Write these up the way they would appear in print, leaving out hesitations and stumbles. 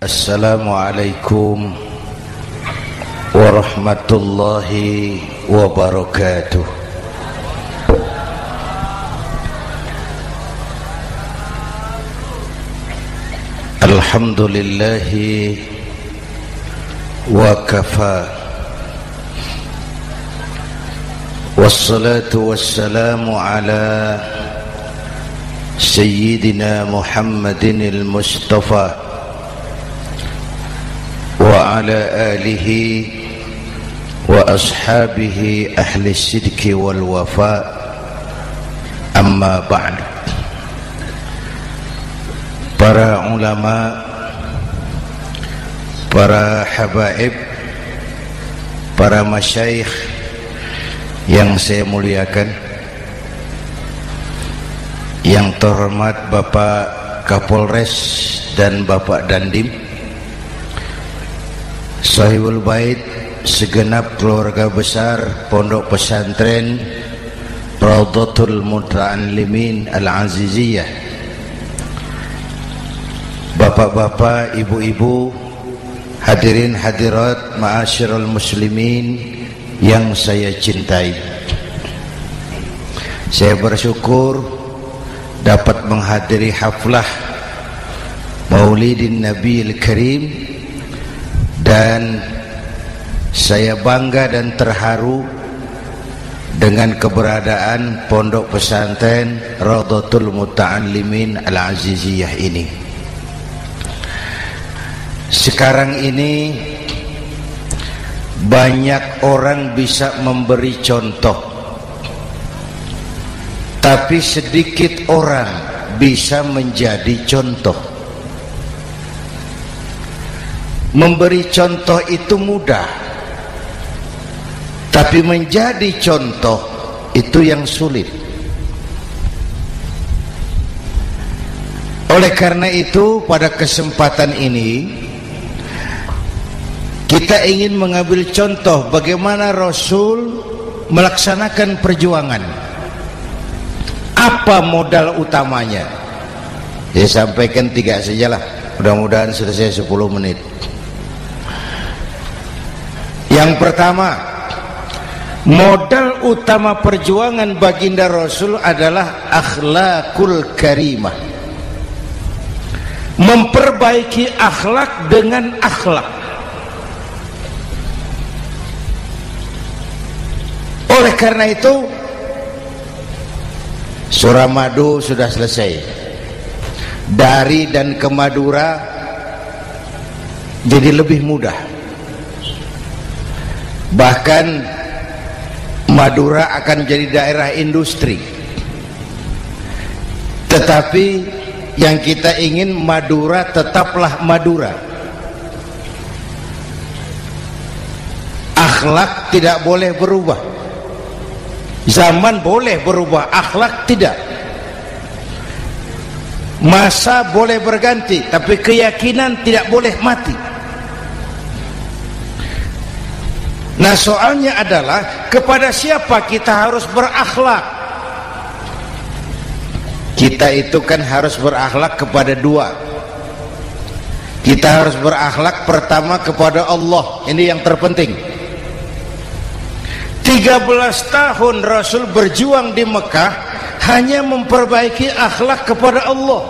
Assalamualaikum warahmatullahi wabarakatuh. Alhamdulillahi wa kafa, wassalatu wassalamu ala sayyidina Muhammadin al-Mustafa wa ala alihi wa ashabihi ahli sidqi wal wafa, amma ba'd. Para ulama, para habaib, para masyayikh yang saya muliakan, yang terhormat Bapak Kapolres dan Bapak Dandim, Sahibul Bait, segenap keluarga besar Pondok Pesantren Raudhatul Muta'allimin Al-Aziziyah, bapak-bapak, ibu-ibu, hadirin hadirat ma'asyiral muslimin yang saya cintai. Saya bersyukur dapat menghadiri haflah Maulidin Nabiil Karim, dan saya bangga dan terharu dengan keberadaan Pondok Pesantren Raudhatul Muta'allimin Al-Aziziyah ini. Sekarang ini banyak orang bisa memberi contoh, tapi sedikit orang bisa menjadi contoh. Memberi contoh itu mudah, tapi menjadi contoh itu yang sulit. Oleh karena itu, pada kesempatan ini kita ingin mengambil contoh bagaimana Rasul melaksanakan perjuangan. Apa modal utamanya? Saya sampaikan 3 sajalah, mudah-mudahan selesai 10 menit. Yang pertama, modal utama perjuangan baginda Rasul adalah akhlakul karimah. Memperbaiki akhlak dengan akhlak. Oleh karena itu, Suramadu sudah selesai. Dari dan ke Madura jadi lebih mudah. Bahkan Madura akan jadi daerah industri. Tetapi yang kita ingin, Madura tetaplah Madura. Akhlak tidak boleh berubah. Zaman boleh berubah, akhlak tidak. Masa boleh berganti, tapi keyakinan tidak boleh mati. Nah, soalnya adalah kepada siapa kita harus berakhlak. Kita itu kan harus berakhlak kepada 2. Kita harus berakhlak pertama kepada Allah. Ini yang terpenting. 13 tahun Rasul berjuang di Mekah hanya memperbaiki akhlak kepada Allah,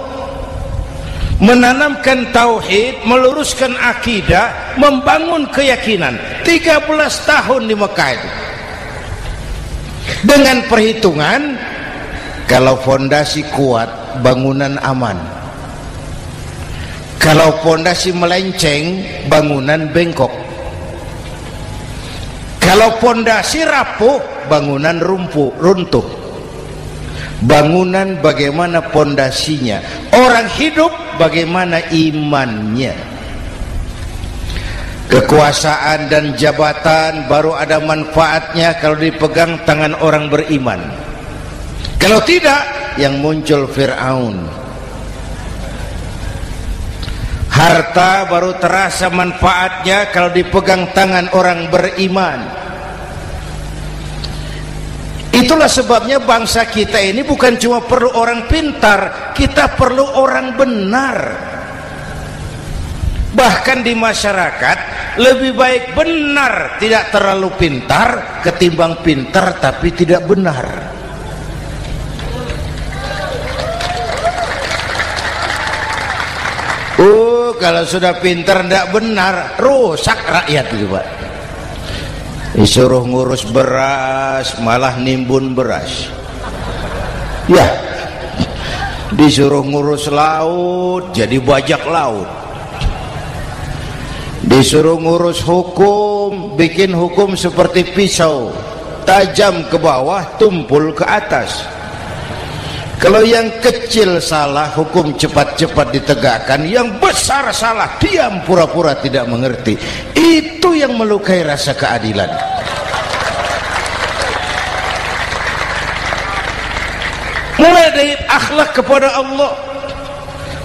menanamkan tauhid, meluruskan akidah, membangun keyakinan. 13 tahun di Mekah itu, dengan perhitungan kalau fondasi kuat, bangunan aman. Kalau fondasi melenceng, bangunan bengkok. Kalau fondasi rapuh, bangunan runtuh. Bangunan bagaimana fondasinya? Orang hidup bagaimana imannya? Kekuasaan dan jabatan baru ada manfaatnya kalau dipegang tangan orang beriman. Kalau tidak, yang muncul Fir'aun. Harta baru terasa manfaatnya kalau dipegang tangan orang beriman. Itulah sebabnya bangsa kita ini bukan cuma perlu orang pintar, kita perlu orang benar. Bahkan di masyarakat lebih baik benar tidak terlalu pintar ketimbang pintar tapi tidak benar. Kalau sudah pintar tidak benar, rusak rakyat itu Pak. Disuruh ngurus beras malah nimbun beras. Ya, disuruh ngurus laut jadi bajak laut. Disuruh ngurus hukum, bikin hukum seperti pisau, tajam ke bawah, tumpul ke atas. Kalau yang kecil salah, hukum cepat-cepat ditegakkan. Yang besar salah, diam pura-pura tidak mengerti. Itu yang melukai rasa keadilan. Mulai dari akhlak kepada Allah.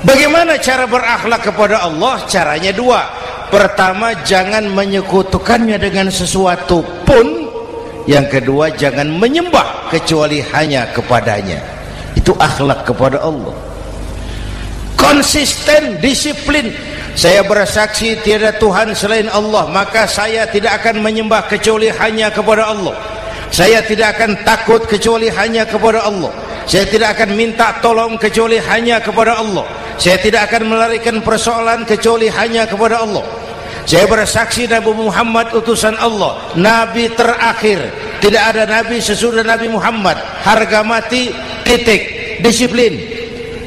Bagaimana cara berakhlak kepada Allah? Caranya dua. Pertama, jangan menyekutukannya dengan sesuatu pun. Yang kedua, jangan menyembah kecuali hanya kepadanya. Itu akhlak kepada Allah. Konsisten, disiplin. Saya bersaksi tiada Tuhan selain Allah, maka saya tidak akan menyembah kecuali hanya kepada Allah. Saya tidak akan takut kecuali hanya kepada Allah. Saya tidak akan minta tolong kecuali hanya kepada Allah. Saya tidak akan melarikan persoalan kecuali hanya kepada Allah. Saya bersaksi Nabi Muhammad utusan Allah, Nabi terakhir. Tidak ada Nabi sesudah Nabi Muhammad. Harga mati, titik. Disiplin.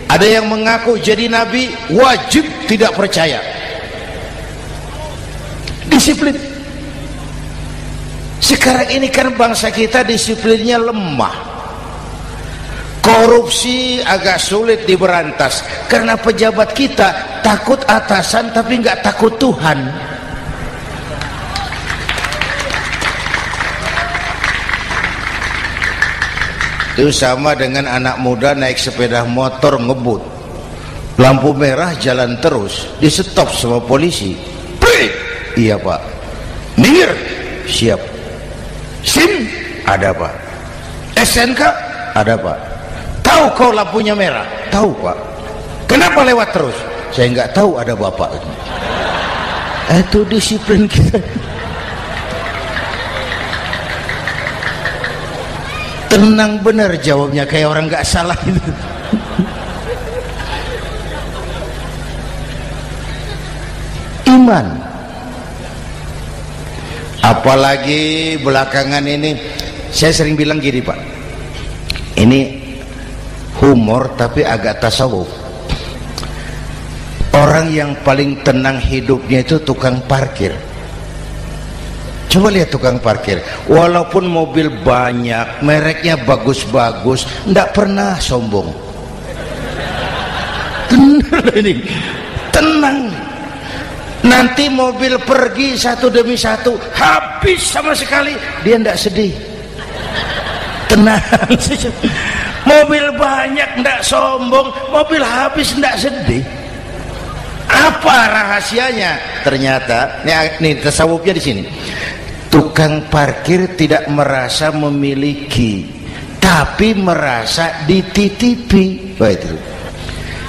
Ada yang mengaku jadi Nabi, wajib tidak percaya. Disiplin. Sekarang ini kan bangsa kita disiplinnya lemah. Korupsi agak sulit diberantas karena pejabat kita takut atasan tapi nggak takut Tuhan. Itu sama dengan anak muda naik sepeda motor ngebut, lampu merah jalan terus, di stop sama polisi. Prit! Iya Pak. Minggir. Siap. SIM? Ada Pak. SNK? Ada Pak. Tahu kau lampunya merah? Tahu Pak. Kenapa lewat terus? Saya nggak tahu, ada Bapak. Itu disiplin kita. Tenang bener jawabnya, kayak orang nggak salah itu. Iman. Apalagi belakangan ini saya sering bilang gini Pak, ini humor tapi agak tasawuf. Orang yang paling tenang hidupnya itu tukang parkir. Coba lihat tukang parkir, walaupun mobil banyak, mereknya bagus-bagus, tidak pernah sombong. Tenang ini, tenang. Nanti mobil pergi satu demi satu, habis sama sekali, dia tidak sedih. Tenang. Mobil banyak tidak sombong, mobil habis tidak sedih. Apa rahasianya? Ternyata, nih tasawufnya di sini. Tukang parkir tidak merasa memiliki, tapi merasa dititipi. Wah, itu.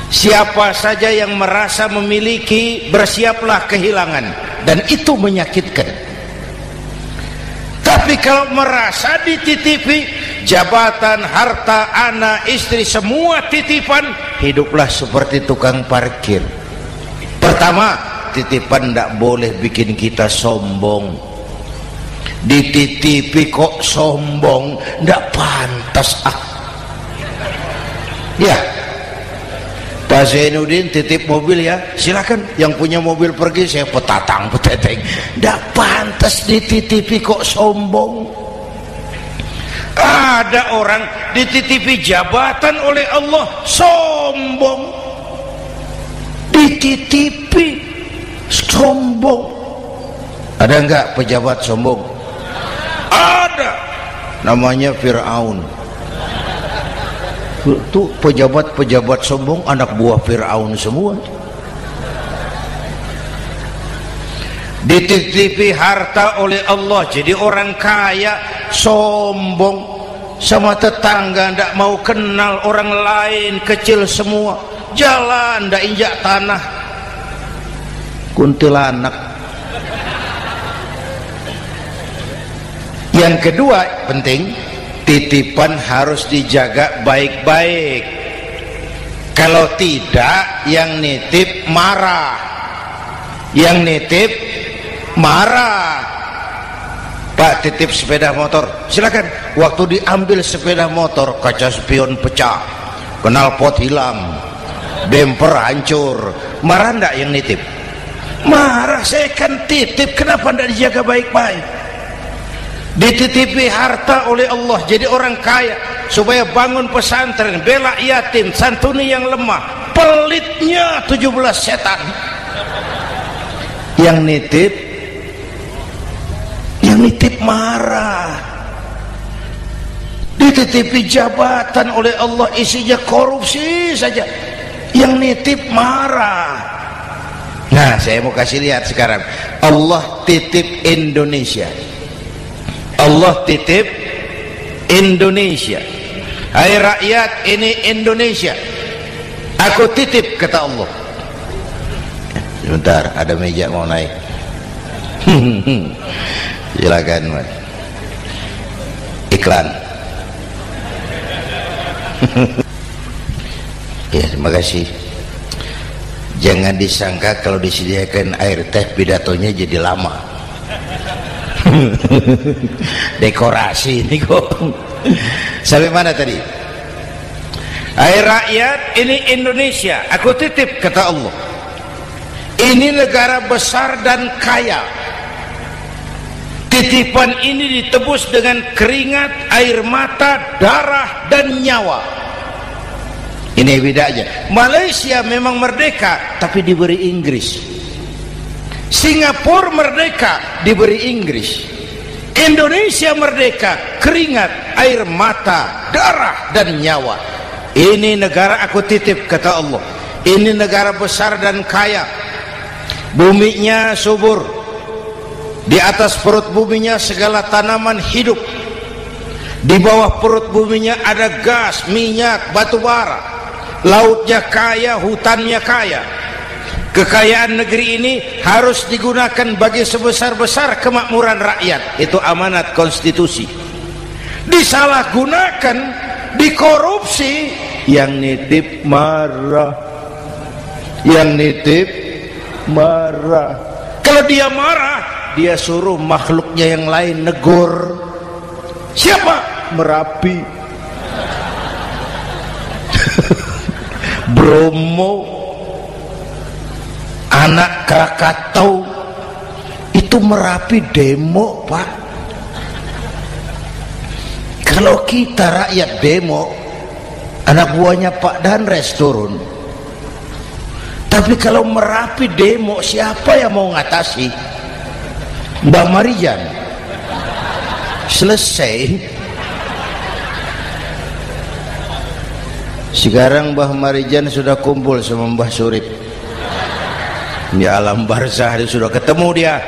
Siapa saja yang merasa memiliki, bersiaplah kehilangan, dan itu menyakitkan. Tapi kalau merasa dititipi, jabatan, harta, anak, istri, semua titipan, hiduplah seperti tukang parkir. Pertama, titipan tidak boleh bikin kita sombong. Dititipi kok sombong, tidak pantas. Ya, Pak Zainuddin titip mobil ya, silakan. Yang punya mobil pergi, saya petatang peteteng. Tidak pantas dititipi kok sombong. Ada orang dititipi jabatan oleh Allah sombong. Dititipi sombong. Ada enggak pejabat sombong? Ada, namanya Fir'aun. Itu pejabat-pejabat sombong anak buah Fir'aun semua. Dititipi harta oleh Allah, jadi orang kaya sombong, sama tetangga tidak mau kenal orang lain, kecil semua, jalan tidak injak tanah. kuntilanak. Yang kedua penting, titipan harus dijaga baik-baik. Kalau tidak, yang nitip marah. Yang nitip marah. Pak, titip sepeda motor, silakan. Waktu diambil sepeda motor, kaca spion pecah, knalpot hilang, bemper hancur. Marah enggak yang nitip? Marah. Saya kan titip, kenapa enggak dijaga baik-baik? Dititipi harta oleh Allah jadi orang kaya supaya bangun pesantren, bela yatim, santuni yang lemah. Pelitnya 17 setan. Yang nitip marah. Dititipi jabatan oleh Allah isinya korupsi saja, yang nitip marah. Nah, saya mau kasih lihat sekarang. Allah titip Indonesia. Allah titip Indonesia. Hai rakyat, ini Indonesia, aku titip, kata Allah. Sebentar, ada meja mau naik. Silakan, Mas. Iklan. Ya, terima kasih. Jangan disangka kalau disediakan air teh pidatonya jadi lama. Dekorasi ini kok. Sampai mana tadi? Hai rakyat, ini Indonesia, aku titip, kata Allah. Ini negara besar dan kaya. Titipan ini ditebus dengan keringat, air mata, darah, dan nyawa. Ini bedanya. Malaysia memang merdeka, tapi diberi Inggris. Singapura merdeka, diberi Inggris. Indonesia merdeka, keringat, air mata, darah, dan nyawa. Ini negara aku titip, kata Allah. Ini negara besar dan kaya. Buminya subur. Di atas perut buminya segala tanaman hidup. Di bawah perut buminya ada gas, minyak, batu bara. Lautnya kaya, hutannya kaya. Kekayaan negeri ini harus digunakan bagi sebesar-besar kemakmuran rakyat. Itu amanat konstitusi. Disalahgunakan, dikorupsi, yang nitip marah. Yang nitip marah. Kalau dia marah, dia suruh makhluknya yang lain negur. Siapa? Merapi, Bromo, anak Krakatau. Itu Merapi demo, Pak. Kalau kita rakyat demo, anak buahnya Pak Danres turun. Tapi kalau Merapi demo, siapa yang mau ngatasi? Mbak Marijan. Selesai. Sekarang Mbah Marijan sudah kumpul sama Mbah Surip di alam barzah. Dia sudah ketemu dia.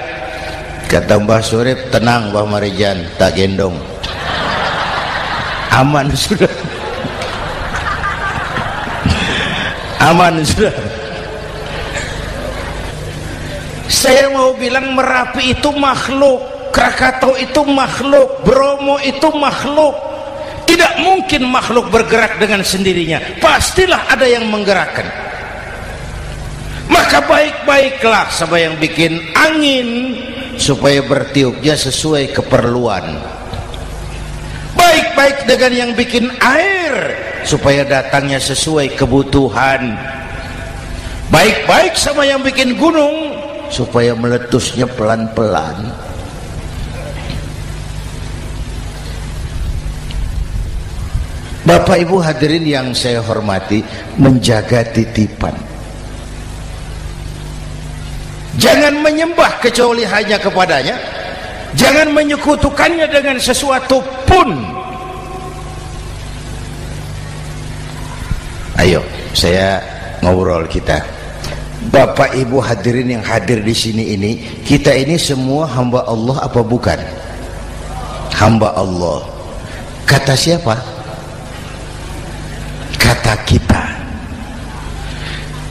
Kata Mbah Surip, tenang Mbah Marijan, tak gendong, aman sudah. Aman sudah. Saya mau bilang Merapi itu makhluk, Krakatau itu makhluk, Bromo itu makhluk. Tidak mungkin makhluk bergerak dengan sendirinya, pastilah ada yang menggerakkan. Maka baik-baiklah sama yang bikin angin supaya bertiupnya sesuai keperluan. Baik-baik dengan yang bikin air supaya datangnya sesuai kebutuhan. Baik-baik sama yang bikin gunung supaya meletusnya pelan-pelan. Bapak Ibu hadirin yang saya hormati, menjaga titipan. Jangan menyembah kecuali hanya kepadanya. Jangan menyekutukannya dengan sesuatu pun. Ayo, saya ngobrol kita. Bapak Ibu hadirin yang hadir di sini ini, kita ini semua hamba Allah apa bukan? Hamba Allah. Kata siapa? Kata kita.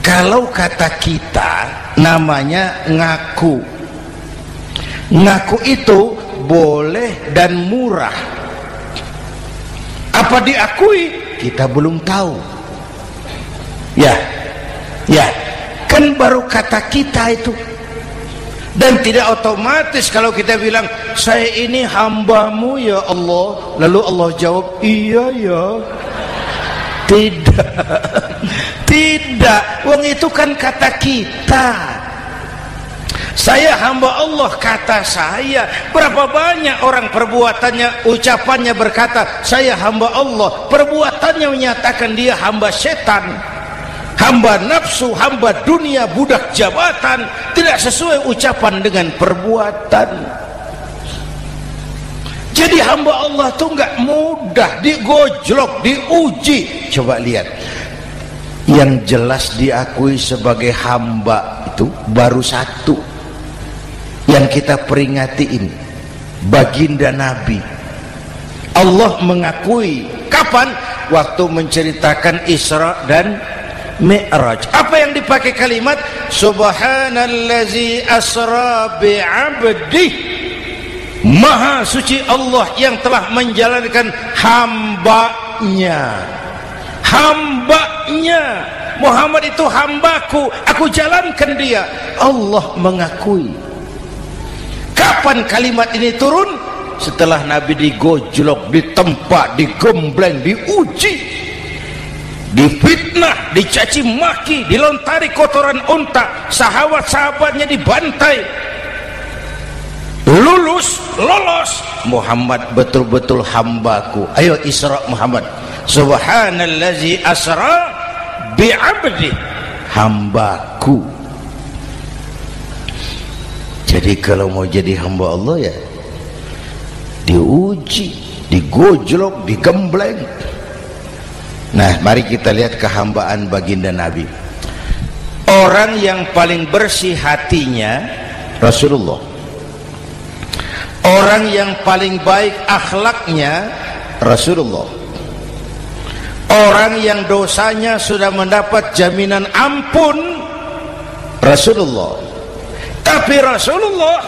Kalau kata kita, namanya ngaku. Ngaku itu boleh dan murah. Apa diakui? Kita belum tahu. Ya, kan baru kata kita itu. Dan tidak otomatis kalau kita bilang saya ini hambamu ya Allah, lalu Allah jawab iya ya. Tidak, wong itu kan kata kita. Saya hamba Allah, kata saya. Berapa banyak orang perbuatannya, ucapannya berkata saya hamba Allah, perbuatannya menyatakan dia hamba setan, hamba nafsu, hamba dunia, budak jabatan. Tidak sesuai ucapan dengan perbuatan. Jadi hamba Allah itu nggak mudah, digojlok, diuji. Coba lihat, yang jelas diakui sebagai hamba itu baru satu yang kita peringati ini, baginda Nabi. Allah mengakui kapan? Waktu menceritakan Isra dan Mi'raj. Apa yang dipakai kalimat? Subhanallazi asra bi'abdih. Maha suci Allah yang telah menjalankan hambanya. Hambanya. Muhammad itu hambaku, aku jalankan dia. Allah mengakui. Kapan kalimat ini turun? Setelah Nabi digojlok, ditempa, digembleng, diuji, difitnah, dicaci maki, dilontari kotoran unta, sahabat-sahabatnya dibantai. Lolos, Muhammad betul-betul hambaku. Ayo Isra Muhammad. Subhanallazi asra bi'abdi, hambaku. Jadi kalau mau jadi hamba Allah ya diuji, digojlok, digembleng. Nah, mari kita lihat kehambaan baginda Nabi. Orang yang paling bersih hatinya Rasulullah. Orang yang paling baik akhlaknya Rasulullah. Orang yang dosanya sudah mendapat jaminan ampun Rasulullah. Tapi Rasulullah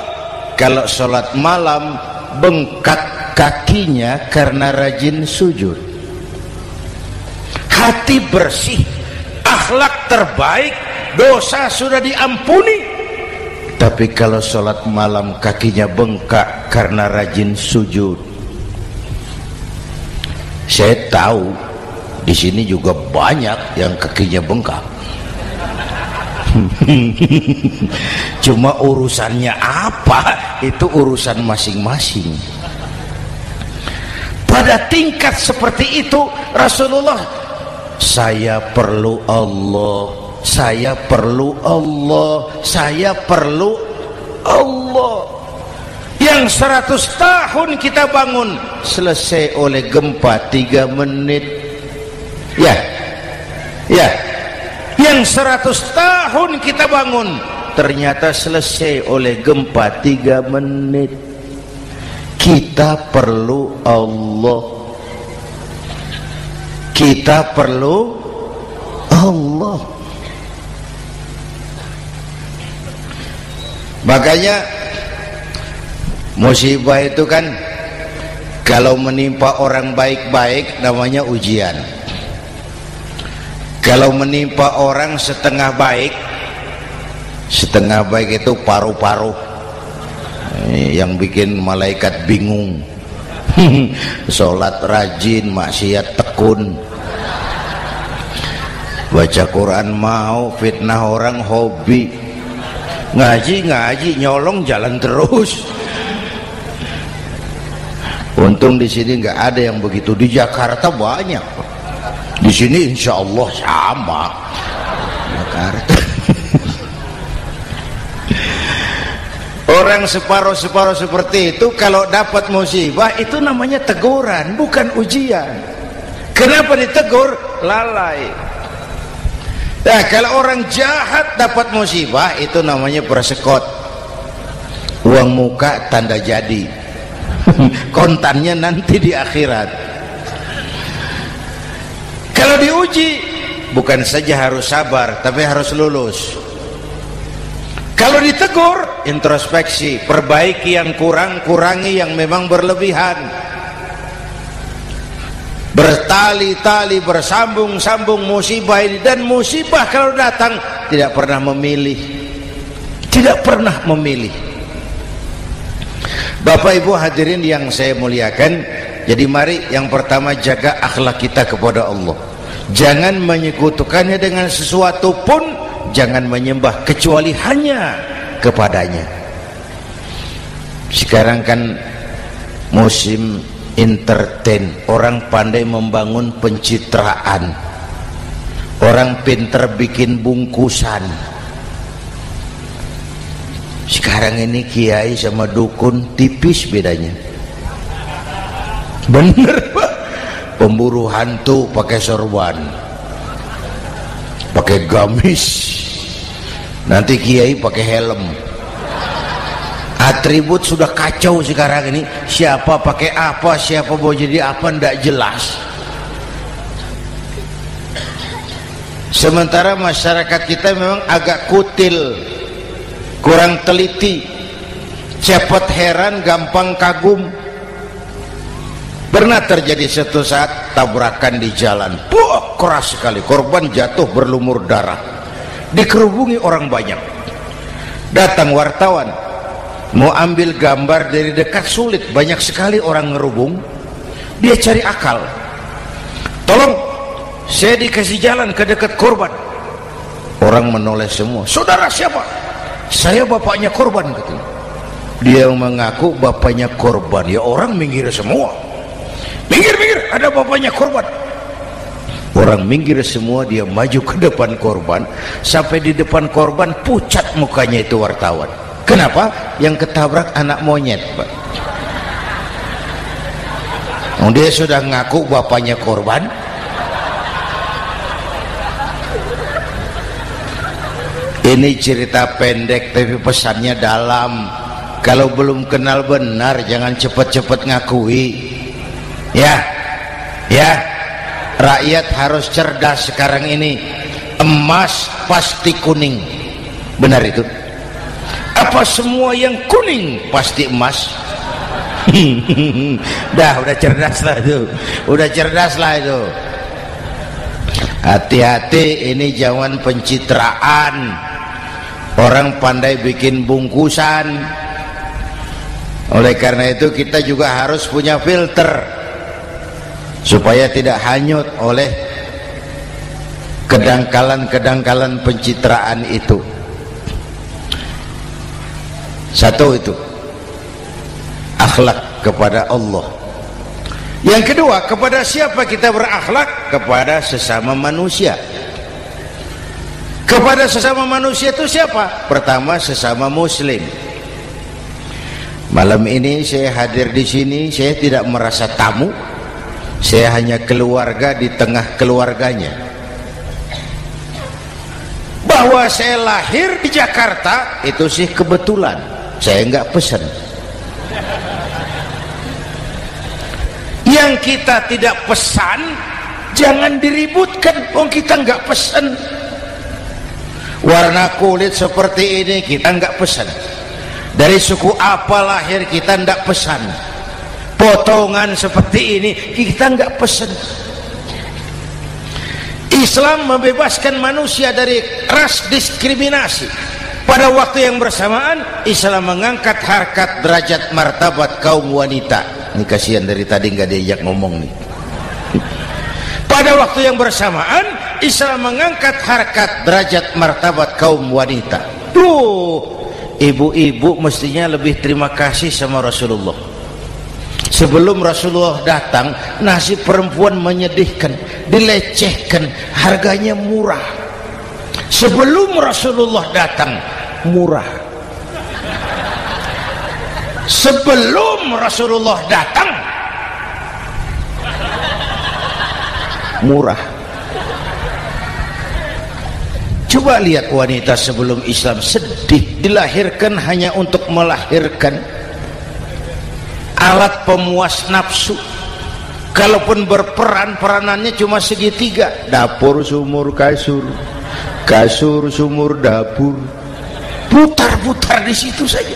kalau sholat malam bengkak kakinya karena rajin sujud. Hati bersih, akhlak terbaik, dosa sudah diampuni. Tapi kalau sholat malam kakinya bengkak karena rajin sujud. Saya tahu di sini juga banyak yang kakinya bengkak. Cuma urusannya apa? Itu urusan masing-masing. Pada tingkat seperti itu Rasulullah, saya perlu Allah, saya perlu Allah, saya perlu Allah. Yang 100 tahun kita bangun selesai oleh gempa 3 menit. Ya. Yang 100 tahun kita bangun ternyata selesai oleh gempa 3 menit. Kita perlu Allah. Kita perlu Allah. Makanya musibah itu kan kalau menimpa orang baik-baik namanya ujian. Kalau menimpa orang setengah baik itu paru-paru yang bikin malaikat bingung. Sholat rajin, maksiat tekun, baca Quran mau, fitnah orang hobi, ngaji nyolong jalan terus. Untung di sini nggak ada yang begitu. Di Jakarta banyak. Di sini insya Allah sama. Jakarta. Orang separuh-separuh seperti itu kalau dapat musibah itu namanya teguran, bukan ujian. Kenapa ditegur? Lalai. Nah, kalau orang jahat dapat musibah itu namanya persekot. Uang muka tanda jadi. Kontannya nanti di akhirat. Kalau diuji bukan saja harus sabar tapi harus lulus. Kalau ditegur, introspeksi, perbaiki yang kurang, kurangi yang memang berlebihan. Bertali-tali, bersambung-sambung musibah ini, dan musibah kalau datang tidak pernah memilih, tidak pernah memilih. Bapak Ibu hadirin yang saya muliakan, jadi mari yang pertama jaga akhlak kita kepada Allah. Jangan menyekutukannya dengan sesuatu pun, jangan menyembah kecuali hanya kepadanya. Sekarang kan musim entertain, orang pandai membangun pencitraan, orang pinter bikin bungkusan. Sekarang ini kiai sama dukun tipis bedanya. Bener Pak, pemburu hantu pakai sorban, pakai gamis, nanti kiai pakai helm. Atribut sudah kacau sekarang ini, siapa pakai apa, siapa mau jadi apa, ndak jelas. Sementara masyarakat kita memang agak kutil, kurang teliti, cepat heran, gampang kagum. Pernah terjadi suatu saat tabrakan di jalan, keras sekali, korban jatuh berlumur darah, dikerubungi orang banyak. Datang wartawan mau ambil gambar dari dekat, sulit, banyak sekali orang ngerubung. Dia cari akal, tolong saya dikasih jalan ke dekat korban. Orang menoleh semua. Saudara siapa? Saya bapaknya korban, katanya. Dia mengaku bapaknya korban. Ya orang minggir semua, minggir, ada bapaknya korban. Orang minggir semua, dia maju ke depan korban. Sampai di depan korban pucat mukanya itu wartawan. Kenapa? Yang ketabrak anak monyet, Pak. Oh, dia sudah ngaku bapaknya korban. Ini cerita pendek tapi pesannya dalam. Kalau belum kenal benar jangan cepat-cepat ngakui. Ya, rakyat harus cerdas sekarang ini. Emas pasti kuning, benar itu? Apa semua yang kuning pasti emas? Udah cerdas lah itu, udah cerdas lah itu. Hati-hati, ini zaman pencitraan. Orang pandai bikin bungkusan. Oleh karena itu kita juga harus punya filter supaya tidak hanyut oleh kedangkalan-kedangkalan pencitraan itu. Satu itu akhlak kepada Allah. Yang kedua, kepada siapa kita berakhlak? Kepada sesama manusia. Kepada sesama manusia itu siapa? Pertama, sesama muslim. Malam ini saya hadir di sini, saya tidak merasa tamu. Saya hanya keluarga di tengah keluarganya. Bahwa saya lahir di Jakarta itu sih kebetulan. Saya enggak pesan. Yang kita tidak pesan jangan diributkan. Oh, kita enggak pesan. Warna kulit seperti ini kita enggak pesan. Dari suku apa lahir kita enggak pesan. Potongan seperti ini kita enggak pesan. Islam membebaskan manusia dari ras diskriminasi. Pada waktu yang bersamaan Islam mengangkat harkat, derajat, martabat kaum wanita. Ini kasihan dari tadi nggak diajak ngomong nih. Pada waktu yang bersamaan Islam mengangkat harkat, derajat, martabat kaum wanita. Tuh, ibu-ibu mestinya lebih terima kasih sama Rasulullah. Sebelum Rasulullah datang, nasib perempuan menyedihkan, dilecehkan, harganya murah. Sebelum Rasulullah datang, murah. Sebelum Rasulullah datang, murah. Coba lihat wanita sebelum Islam, sedih, dilahirkan hanya untuk melahirkan, alat pemuas nafsu. Kalaupun berperan, peranannya cuma segitiga, dapur sumur kasur, kasur sumur dapur. putar-putar di situ saja,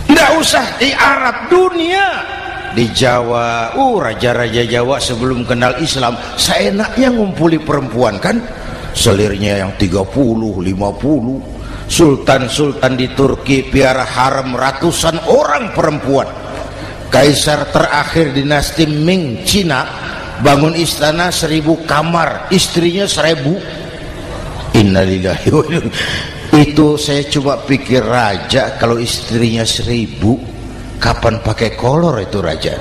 tidak usah di Arab, dunia. Di Jawa, raja-raja Jawa sebelum kenal Islam seenaknya ngumpuli perempuan kan, selirnya yang 30, 50. Sultan-sultan di Turki piara harem ratusan orang perempuan. Kaisar terakhir dinasti Ming Cina bangun istana 1000 kamar, istrinya 1000. Innalillahi wa inna ilaihi. Itu saya coba pikir, raja kalau istrinya 1000, kapan pakai kolor itu raja?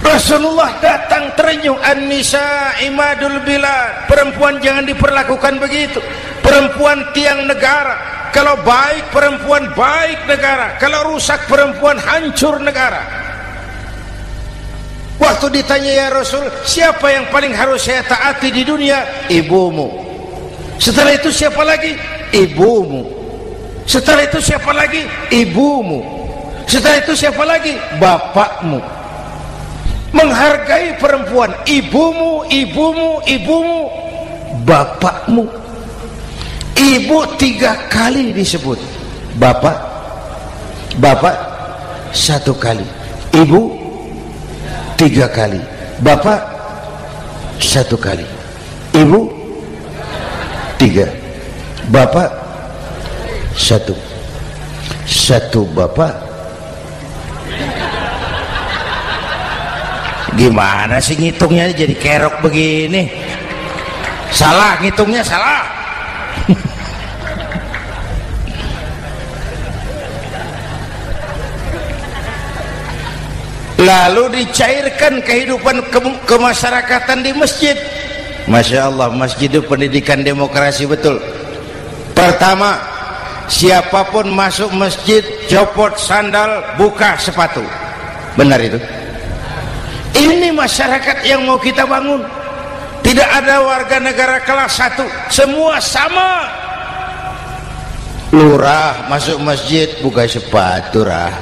Rasulullah datang terenyuh, an-nisa imadul bilad, perempuan jangan diperlakukan begitu, perempuan tiang negara, kalau baik perempuan baik negara, kalau rusak perempuan hancur negara. Waktu ditanya, ya Rasul, siapa yang paling harus saya taati di dunia? Ibumu. Setelah itu siapa lagi? Ibumu. Setelah itu siapa lagi? Ibumu. Setelah itu siapa lagi? Bapakmu. Menghargai perempuan, ibumu, ibumu, ibumu, bapakmu. Ibu 3 kali disebut, bapak 1 kali, ibu 3 kali, bapak 1 kali, ibu 3, bapak 1 bapak. Gimana sih ngitungnya jadi kerok begini? Salah ngitungnya, salah. Lalu dicairkan kehidupan kemasyarakatan di masjid. Masya Allah, masjid itu pendidikan demokrasi betul. Pertama, siapapun masuk masjid copot sandal, buka sepatu. Benar itu? Ini masyarakat yang mau kita bangun. Tidak ada warga negara kelas 1, semua sama. Lurah masuk masjid buka sepatu, rah.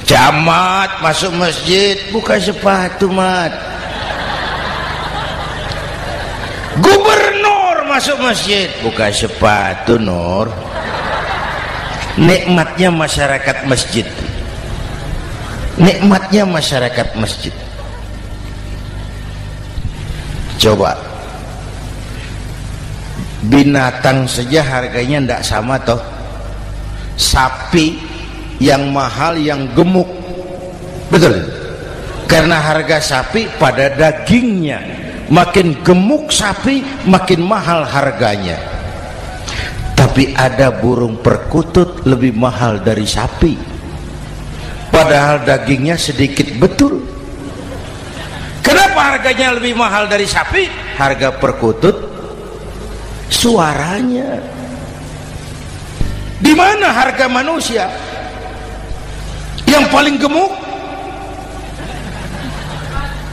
Camat masuk masjid buka sepatu, mat. Gubernur masuk masjid buka sepatu, Nur. Nikmatnya masyarakat masjid. Nikmatnya masyarakat masjid. Coba binatang saja harganya tidak sama toh. Sapi yang mahal, yang gemuk, betul? Karena harga sapi pada dagingnya. Makin gemuk sapi makin mahal harganya. Tapi ada burung perkutut lebih mahal dari sapi, padahal dagingnya sedikit, betul. Kenapa harganya lebih mahal dari sapi? Harga perkutut suaranya. Di mana harga manusia? Yang paling gemuk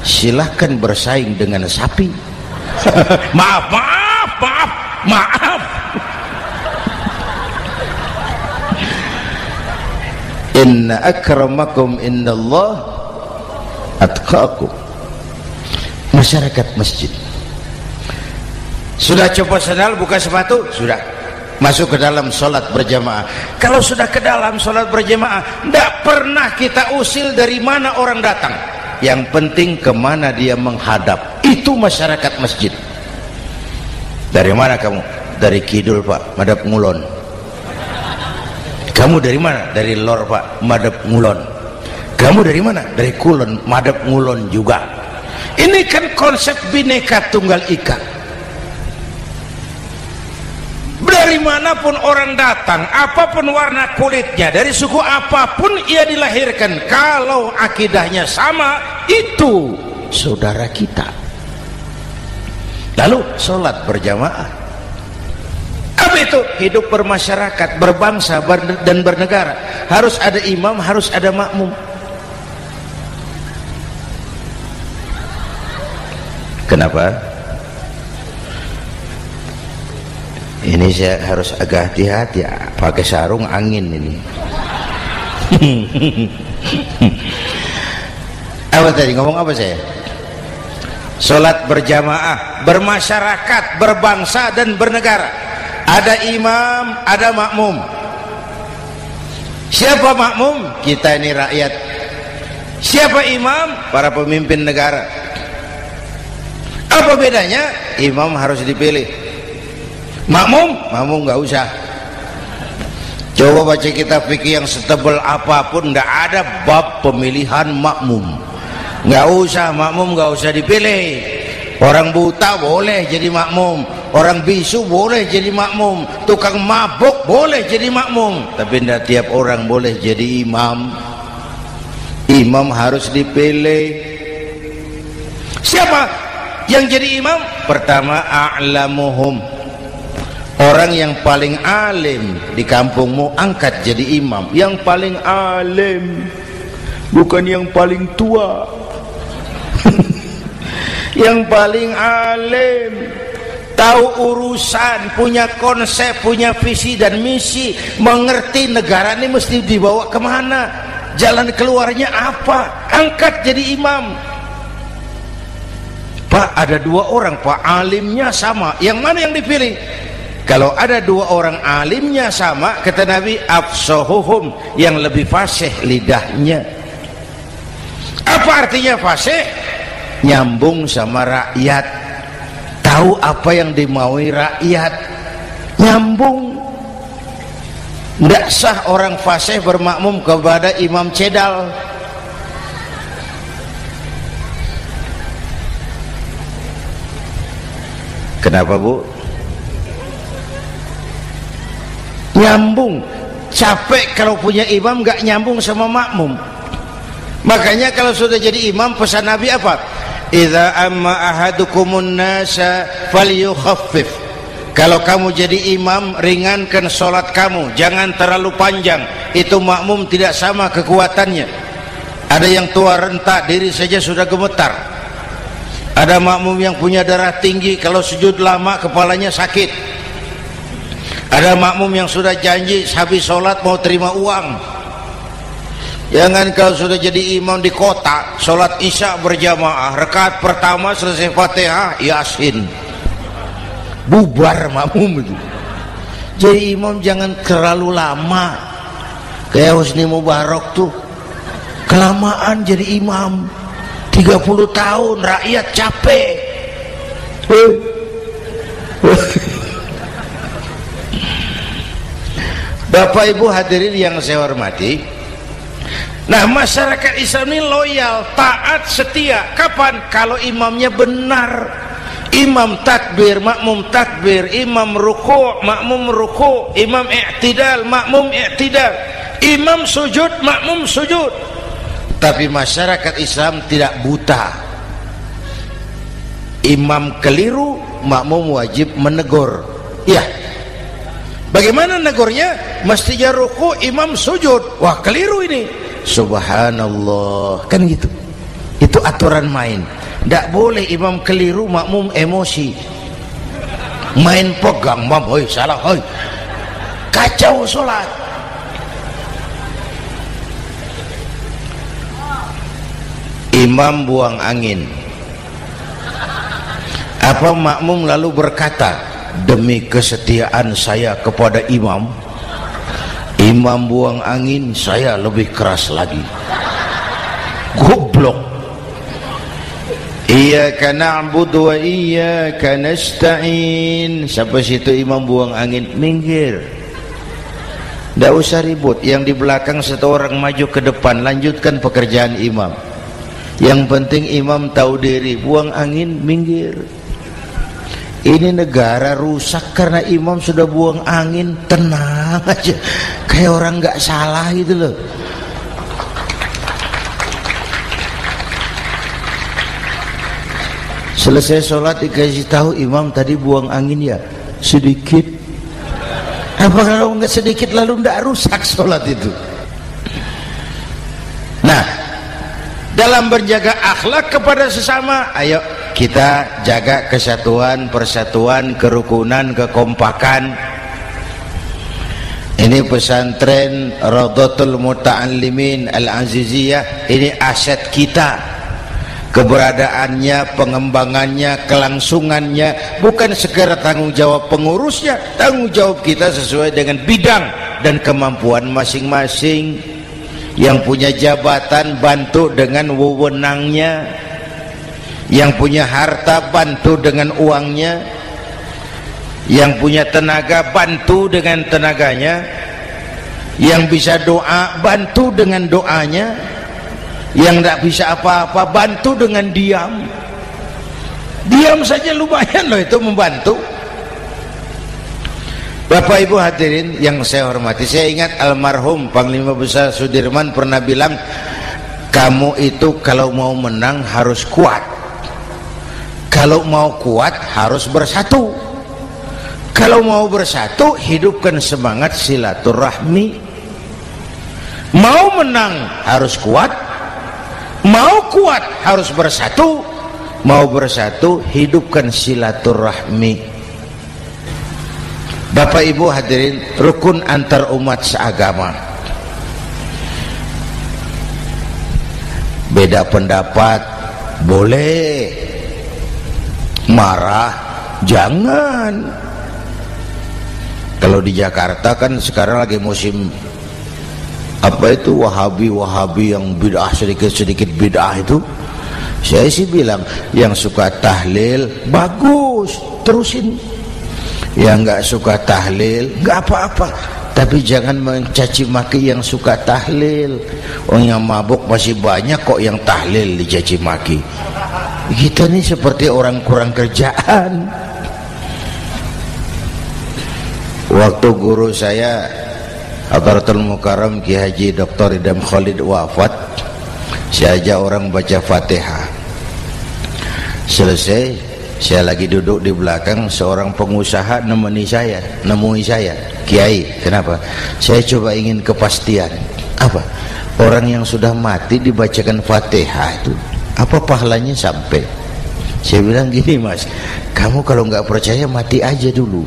silahkan bersaing dengan sapi. Maaf. Inna akramakum indallah atqakum. Masyarakat masjid sudah copot sandal, buka sepatu, sudah masuk ke dalam sholat berjamaah. Kalau sudah ke dalam sholat berjamaah, tidak pernah kita usil dari mana orang datang, yang penting kemana dia menghadap. Itu masyarakat masjid. Dari mana kamu? Dari kidul, Pak, madhab ngulon. Kamu dari mana? Dari lor, Pak, madhab ngulon. Kamu dari mana? Dari kulon, madhab ngulon juga. Ini kan konsep bineka tunggal ika. Dari manapun orang datang, apapun warna kulitnya, dari suku apapun ia dilahirkan, kalau akidahnya sama, itu saudara kita. Lalu sholat berjamaah. Apa itu? Hidup bermasyarakat, berbangsa dan bernegara. Harus ada imam, harus ada makmum. Kenapa? Ini saya harus agak hati-hati ya, pakai sarung angin ini. Apa tadi ngomong apa saya? Sholat berjamaah, bermasyarakat, berbangsa dan bernegara. Ada imam, ada makmum. Siapa makmum? Kita ini rakyat. Siapa imam? Para pemimpin negara. Apa bedanya? Imam harus dipilih. Makmum nggak usah. Coba baca kitab fikih yang setebal apapun, nggak ada bab pemilihan makmum. Nggak usah, makmum nggak usah dipilih. Orang buta boleh jadi makmum, orang bisu boleh jadi makmum, tukang mabuk boleh jadi makmum, tapi tidak tiap orang boleh jadi imam. Imam harus dipilih. Siapa yang jadi imam? Pertama, a'lamuhum, orang yang paling alim di kampungmu angkat jadi imam. Yang paling alim, bukan yang paling tua. Yang paling alim, tahu urusan, punya konsep, punya visi dan misi, mengerti negara ini mesti dibawa kemana, jalan keluarnya apa, angkat jadi imam. Pak, ada dua orang Pak, alimnya sama, yang mana yang dipilih? Kalau ada dua orang alimnya sama, kata Nabi, afsahuhum, yang lebih fasih lidahnya. Apa artinya fasih? Nyambung sama rakyat, tahu apa yang dimaui rakyat, nyambung. Tidak sah orang fasih bermakmum kepada imam cedal. Kenapa Bu? Nyambung. Capek kalau punya imam gak nyambung sama makmum. Makanya kalau sudah jadi imam, pesan Nabi apa? Idza amma ahadukumun nasa falyukhaffif. Kalau kamu jadi imam, ringankan sholat kamu, jangan terlalu panjang. Itu makmum tidak sama kekuatannya. Ada yang tua renta, diri saja sudah gemetar. Ada makmum yang punya darah tinggi, kalau sujud lama kepalanya sakit. Ada makmum yang sudah janji habis sholat mau terima uang. Jangan kalau sudah jadi imam di kota, sholat isya berjamaah, rakaat pertama selesai Fatihah, Yasin, bubar makmum itu. Jadi imam jangan terlalu lama. Kayak Husni Mubarak tuh, kelamaan jadi imam, 30 tahun, rakyat capek. Bapak Ibu hadirin yang saya hormati, nah masyarakat Islam ini loyal, taat, setia. Kapan? Kalau imamnya benar. Imam takbir, makmum takbir, imam ruku', makmum ruku', imam i'tidal, makmum i'tidal, imam sujud, makmum sujud. Tapi masyarakat Islam tidak buta. Imam keliru, makmum wajib menegur. Ya, bagaimana negurnya? Mestinya ruku', imam sujud. Wah, keliru ini. Subhanallah, kan gitu. Itu aturan main. Tidak boleh imam keliru, makmum emosi, main pegang, mam, hoi salah, hoi, kacau sholat. Imam buang angin, apa makmum lalu berkata, demi kesetiaan saya kepada imam, imam buang angin, saya lebih keras lagi. Goblok. Iyyaka na'budu wa iyyaka nasta'in. Sampai situ imam buang angin, minggir. Tidak usah ribut. Yang di belakang satu orang maju ke depan, lanjutkan pekerjaan imam. Yang penting imam tahu diri, buang angin, minggir. Ini negara rusak karena imam sudah buang angin. Tenang aja, kayak orang nggak salah gitu loh. Selesai sholat dikasih tahu, imam tadi buang angin ya sedikit. Apa kalau nggak sedikit lalu nggak rusak sholat itu? Nah, dalam berjaga akhlak kepada sesama, ayo kita jaga kesatuan, persatuan, kerukunan, kekompakan. Ini pesantren Raudhatul Muta'allimin Al-Aziziyah, ini aset kita. keberadaannya, pengembangannya, kelangsungannya, bukan sekedar tanggung jawab pengurusnya, tanggung jawab kita sesuai dengan bidang dan kemampuan masing-masing. Yang punya jabatan bantu dengan wewenangnya, yang punya harta bantu dengan uangnya, yang punya tenaga bantu dengan tenaganya, yang bisa doa bantu dengan doanya, yang tidak bisa apa-apa bantu dengan diam. Diam saja lumayan loh itu membantu. Bapak Ibu hadirin yang saya hormati, saya ingat almarhum Panglima Besar Sudirman pernah bilang, kamu itu kalau mau menang harus kuat, kalau mau kuat harus bersatu, kalau mau bersatu hidupkan semangat silaturahmi. Mau menang harus kuat, mau kuat harus bersatu, mau bersatu hidupkan silaturahmi. Bapak Ibu hadirin, rukun antar umat seagama. Beda pendapat boleh, marah jangan. Kalau di Jakarta kan sekarang lagi musim apa itu wahabi yang bid'ah, sedikit bid'ah itu. Saya sih bilang yang suka tahlil bagus, terusin. Yang nggak suka tahlil nggak apa-apa, tapi jangan mencaci maki yang suka tahlil. Orang yang mabuk masih banyak kok yang tahlil dicaci maki. Kita nih seperti orang kurang kerjaan. Waktu guru saya Hadratul Mukarram Ki Haji Dr. Idham Khalid wafat, saya ajak orang baca Fatihah. Selesai, saya lagi duduk di belakang, seorang pengusaha nemui saya, Kiai, kenapa? Saya coba ingin kepastian. Apa? Orang yang sudah mati dibacakan Fatihah itu apa pahalanya sampai? Saya bilang gini, Mas, kamu kalau nggak percaya mati aja dulu.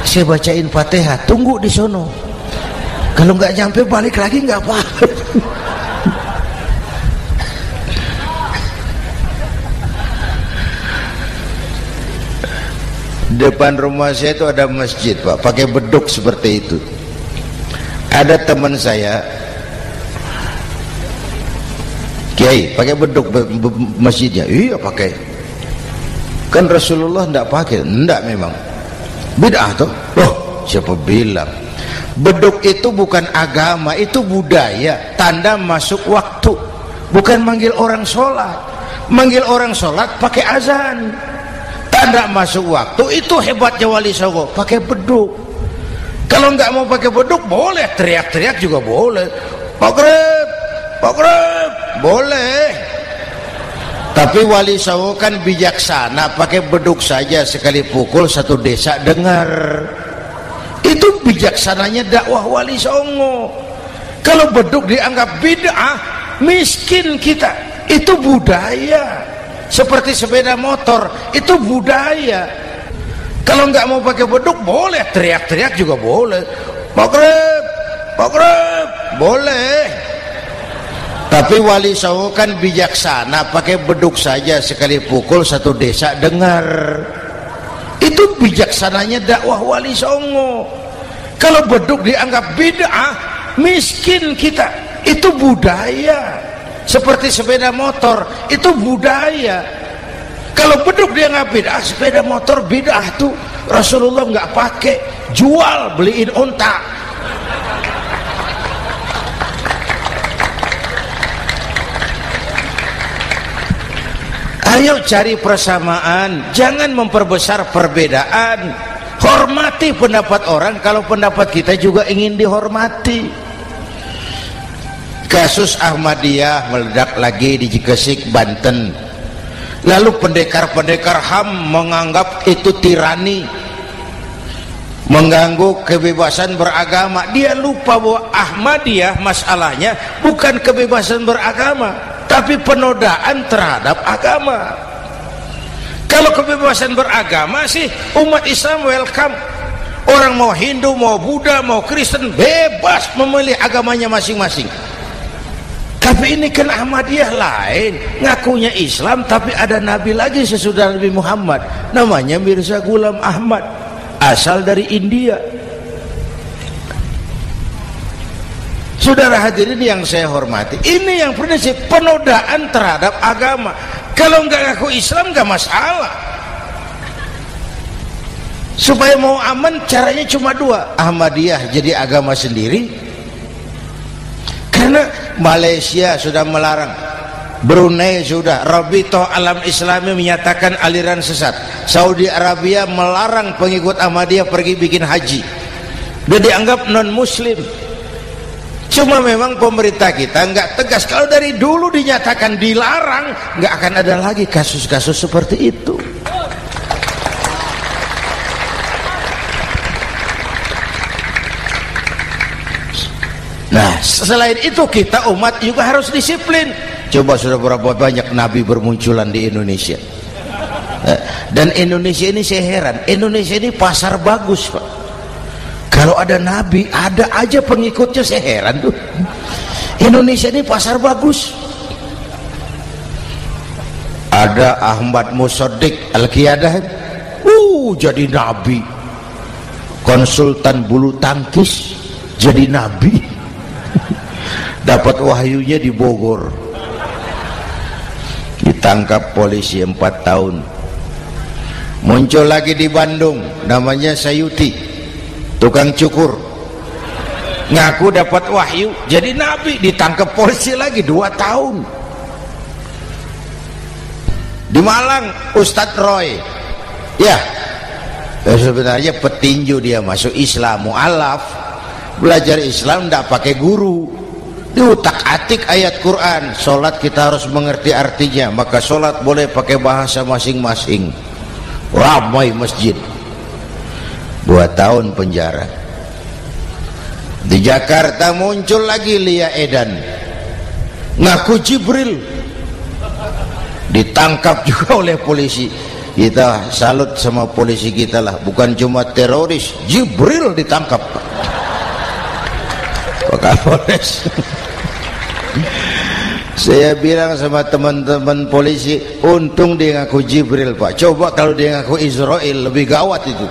Saya bacain Fatihah, tunggu di sono. Kalau nggak nyampe balik lagi nggak apa-apa. Depan rumah saya itu ada masjid, Pak, pakai beduk seperti itu. Ada teman saya, Kiai, pakai beduk masjidnya. Iya pakai. Kan Rasulullah tidak pakai. Tidak memang. Bid'ah tuh. Oh, siapa bilang? Beduk itu bukan agama, itu budaya, tanda masuk waktu. Bukan manggil orang sholat. Manggil orang sholat pakai azan. Tanda masuk waktu, itu hebatnya Wali Songo, pakai beduk. Kalau nggak mau pakai beduk boleh, teriak-teriak juga boleh. Maghrib, boleh. Tapi Wali Songo kan bijaksana, pakai beduk saja, sekali pukul satu desa dengar. Itu bijaksananya dakwah Wali Songo. Kalau beduk dianggap bid'ah, miskin kita. Itu budaya. Seperti sepeda motor, itu budaya. Kalau nggak mau pakai beduk boleh, teriak-teriak juga boleh. Maghrib, boleh. Tapi Wali Songo kan bijaksana, pakai beduk saja, sekali pukul satu desa dengar. Itu bijaksananya dakwah Wali Songo. Kalau beduk dianggap bid'ah, miskin kita. Itu budaya. Seperti sepeda motor, itu budaya. Kalau beduk dia nggak bid'ah, sepeda motor bid'ah tuh. Rasulullah nggak pakai, jual, beliin unta. Ayo cari persamaan, jangan memperbesar perbedaan. Hormati pendapat orang kalau pendapat kita juga ingin dihormati. Kasus Ahmadiyah meledak lagi di Cikesik, Banten. Lalu pendekar-pendekar HAM menganggap itu tirani, mengganggu kebebasan beragama. Dia lupa bahwa Ahmadiyah masalahnya bukan kebebasan beragama, tapi penodaan terhadap agama. Kalau kebebasan beragama sih umat Islam welcome. Orang mau Hindu, mau Buddha, mau Kristen bebas memilih agamanya masing-masing. Tapi ini kan Ahmadiyah lain, ngakunya Islam tapi ada nabi lagi sesudah Nabi Muhammad, namanya Mirza Ghulam Ahmad, asal dari India. Saudara hadirin yang saya hormati, ini yang prinsip penodaan terhadap agama. Kalau nggak ngaku Islam nggak masalah. Supaya mau aman caranya cuma dua, Ahmadiyah jadi agama sendiri, karena Malaysia sudah melarang, Brunei sudah, Rabitoh Alam Islami menyatakan aliran sesat, Saudi Arabia melarang pengikut Ahmadiyah pergi bikin haji, dia dianggap non muslim. Cuma memang pemerintah kita nggak tegas. Kalau dari dulu dinyatakan dilarang, nggak akan ada lagi kasus-kasus seperti itu. Nah, selain itu kita umat juga harus disiplin. Coba sudah berapa banyak nabi bermunculan di Indonesia. Dan Indonesia ini saya heran, Indonesia ini pasar bagus, Pak. Kalau ada nabi, ada aja pengikutnya, saya heran tuh. Indonesia ini pasar bagus. Ada Ahmad Musaddiq Al-Qiyadah, jadi nabi. Konsultan bulu tangkis jadi nabi. Dapat wahyunya di Bogor, ditangkap polisi 4 tahun. Muncul lagi di Bandung, namanya Sayuti, tukang cukur, ngaku dapat wahyu jadi nabi, ditangkap polisi lagi 2 tahun. Di Malang Ustadz Roy, ya sebenarnya petinju, dia masuk Islam, mu'alaf, belajar Islam tidak pakai guru, diutak-atik ayat Quran. Sholat kita harus mengerti artinya, maka sholat boleh pakai bahasa masing-masing. Ramai masjid. 2 tahun penjara. Di Jakarta muncul lagi Lia Edan, ngaku Jibril, ditangkap juga oleh polisi. Kita salut sama polisi kita lah, bukan cuma teroris, Jibril ditangkap Pak Kapolres. Saya bilang sama teman-teman polisi, untung dia ngaku Jibril, Pak. Coba kalau dia ngaku Israel, lebih gawat itu.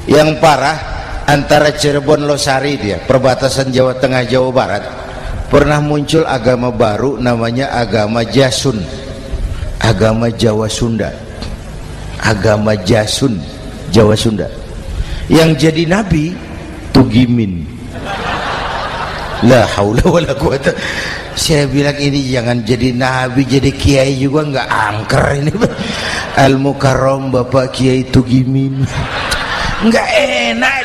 Yang parah, antara Cirebon Losari, dia perbatasan Jawa Tengah Jawa Barat, pernah muncul agama baru namanya agama Jasun, agama Jawa Sunda, agama Jasun Jawa Sunda. Yang jadi nabi Tugimin. La haula wala quwata. Saya bilang ini jangan jadi nabi, jadi kiai juga nggak angker ini. Al Mukarram Bapak Kiai Tugimin, nggak enak.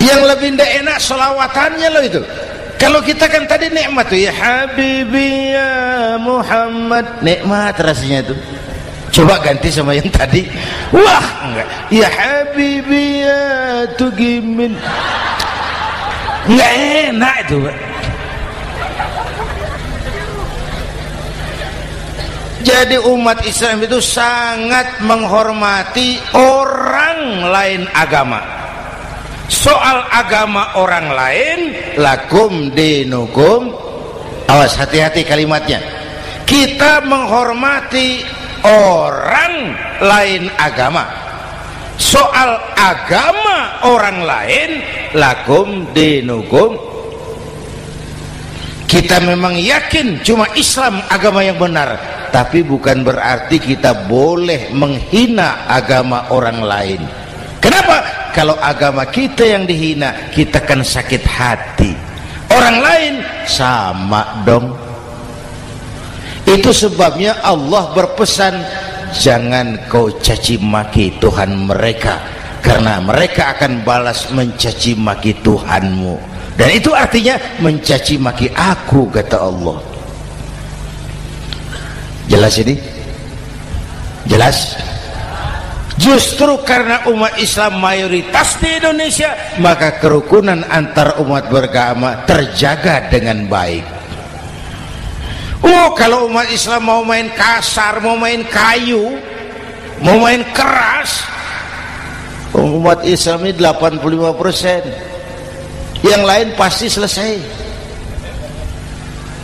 Yang lebih nggak enak selawatannya loh itu. Kalau kita kan tadi nikmat tuh, ya Habibi ya Muhammad, nikmat rasanya itu. Coba ganti sama yang tadi, wah enggak, ya Habibi ya Tugimin, enggak enak itu, Pak. Jadi umat Islam itu sangat menghormati orang lain agama. Soal agama orang lain, lakum dinukum, awas hati-hati kalimatnya. Kita menghormati orang lain agama. Soal agama orang lain, lakum dinukum, kita memang yakin cuma Islam agama yang benar, tapi bukan berarti kita boleh menghina agama orang lain. Kenapa? Kalau agama kita yang dihina, kita kan sakit hati. Orang lain sama dong. Itu sebabnya Allah berpesan, jangan kau caci maki Tuhan mereka, karena mereka akan balas mencaci maki Tuhanmu. Dan itu artinya mencaci maki aku, kata Allah. Jelas ini? Jelas? Justru karena umat Islam mayoritas di Indonesia, maka kerukunan antar umat beragama terjaga dengan baik. Kalau umat Islam mau main kasar, mau main kayu, mau main keras, Umat Islam ini 85%, yang lain pasti selesai,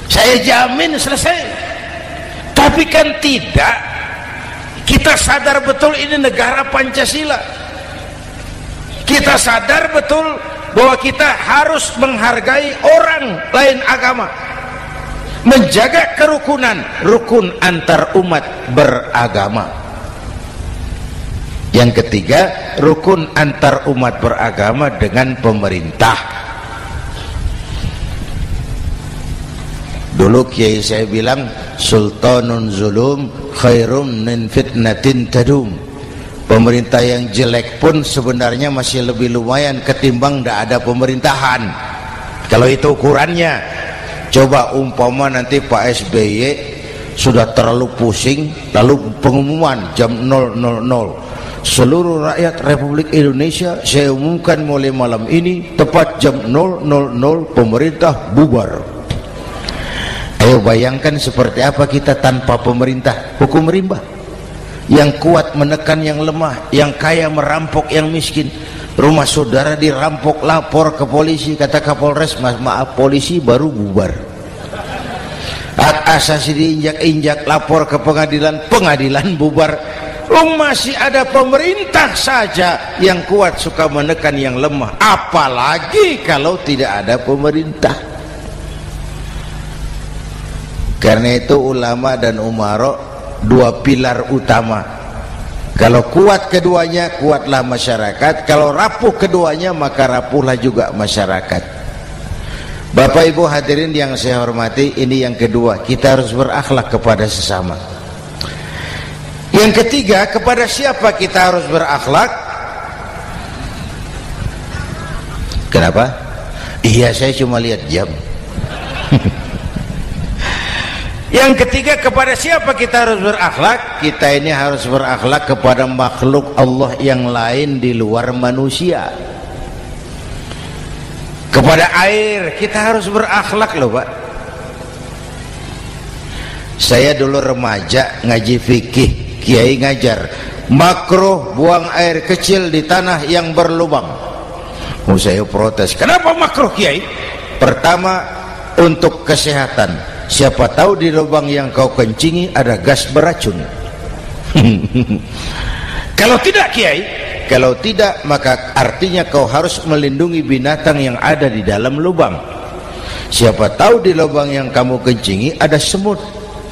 saya jamin selesai. Tapi kan tidak, kita sadar betul ini negara Pancasila, kita sadar betul bahwa kita harus menghargai orang lain agama, menjaga kerukunan, rukun antar umat beragama. Yang ketiga, rukun antar umat beragama dengan pemerintah. Dulu kiai saya bilang, sultanun zulum khairum min fitnatin tadum. Pemerintah yang jelek pun sebenarnya masih lebih lumayan ketimbang tidak ada pemerintahan, kalau itu ukurannya. Coba umpama nanti Pak SBY sudah terlalu pusing, lalu pengumuman jam 000, seluruh rakyat Republik Indonesia saya umumkan mulai malam ini tepat jam 000 pemerintah bubar. Ayo bayangkan seperti apa kita tanpa pemerintah. Hukum rimba, yang kuat menekan yang lemah, yang kaya merampok yang miskin. Rumah saudara dirampok, lapor ke polisi, kata Kapolres, maaf polisi baru bubar. Hak asasi diinjak-injak, lapor ke pengadilan, pengadilan bubar. Masih ada pemerintah saja yang kuat suka menekan yang lemah, apalagi kalau tidak ada pemerintah. Karena itu ulama dan umara dua pilar utama. Kalau kuat keduanya, kuatlah masyarakat. Kalau rapuh keduanya, maka rapuhlah juga masyarakat. Bapak Ibu hadirin yang saya hormati, ini yang kedua, kita harus berakhlak kepada sesama. Yang ketiga, kepada siapa kita harus berakhlak? Kenapa? Iya, saya cuma lihat jam. Yang ketiga, kepada siapa kita harus berakhlak? Kita ini harus berakhlak kepada makhluk Allah yang lain di luar manusia. Kepada air kita harus berakhlak loh Pak. Saya dulu remaja ngaji fikih, kiai ngajar makruh buang air kecil di tanah yang berlubang. Saya protes, kenapa makruh kiai? Pertama, untuk kesehatan. Siapa tahu di lubang yang kau kencingi ada gas beracun. Kalau tidak kiai, kalau tidak maka artinya kau harus melindungi binatang yang ada di dalam lubang. Siapa tahu di lubang yang kamu kencingi ada semut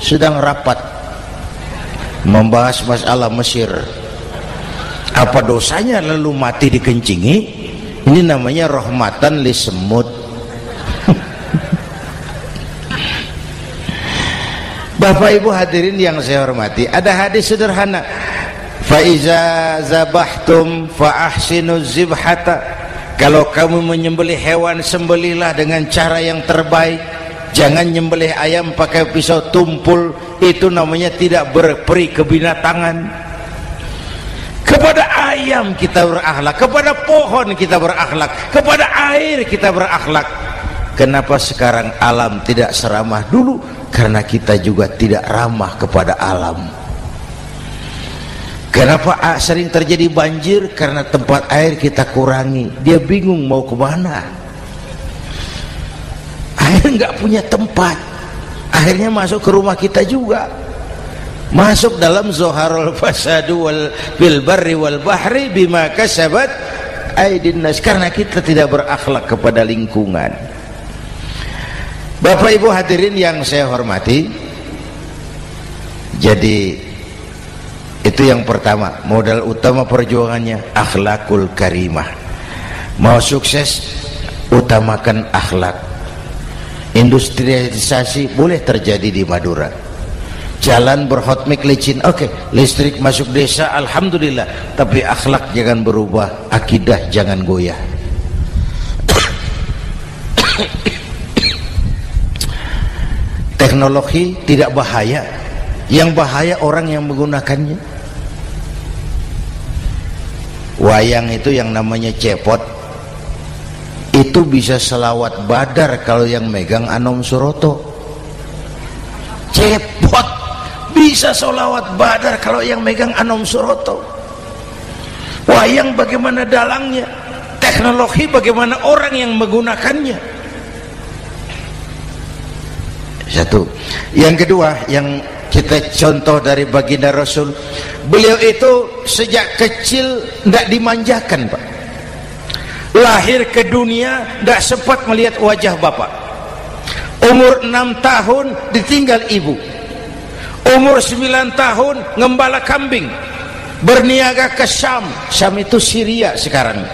sedang rapat membahas masalah Mesir. Apa dosanya lalu mati dikencingi? Ini namanya rahmatan li semut. Bapak Ibu hadirin yang saya hormati, ada hadis sederhana, fa iza zabahtum fa ahsinu zibhata. Kalau kamu menyembelih hewan, sembelihlah dengan cara yang terbaik. Jangan nyembelih ayam pakai pisau tumpul, itu namanya tidak berperi kebinatangan. Kepada ayam kita berakhlak, kepada pohon kita berakhlak, kepada air kita berakhlak. Kenapa sekarang alam tidak seramah dulu? Karena kita juga tidak ramah kepada alam. Kenapa sering terjadi banjir? Karena tempat air kita kurangi. Dia bingung mau kemana. Air nggak punya tempat, akhirnya masuk ke rumah kita juga, masuk dalam zoharul fasadu bil barri wal bahri bima kasabat aydin nas. Karena kita tidak berakhlak kepada lingkungan. Bapak Ibu hadirin yang saya hormati, jadi itu yang pertama, modal utama perjuangannya akhlakul karimah. Mau sukses, utamakan akhlak. Industrialisasi boleh terjadi di Madura, jalan berhotmik licin, oke, listrik masuk desa, alhamdulillah, tapi akhlak jangan berubah, akidah jangan goyah. Teknologi tidak bahaya, yang bahaya orang yang menggunakannya. Wayang itu yang namanya cepot, itu bisa selawat badar kalau yang megang Anom Suroto. Cepot bisa selawat badar kalau yang megang Anom Suroto. Wayang bagaimana dalangnya, teknologi bagaimana orang yang menggunakannya. Satu. Yang kedua, yang kita contoh dari baginda Rasul, beliau itu sejak kecil tidak dimanjakan, Pak. Lahir ke dunia tidak sempat melihat wajah bapak. Umur 6 tahun ditinggal ibu. Umur 9 tahun ngembala kambing, berniaga ke Syam. Syam itu Syria sekarang.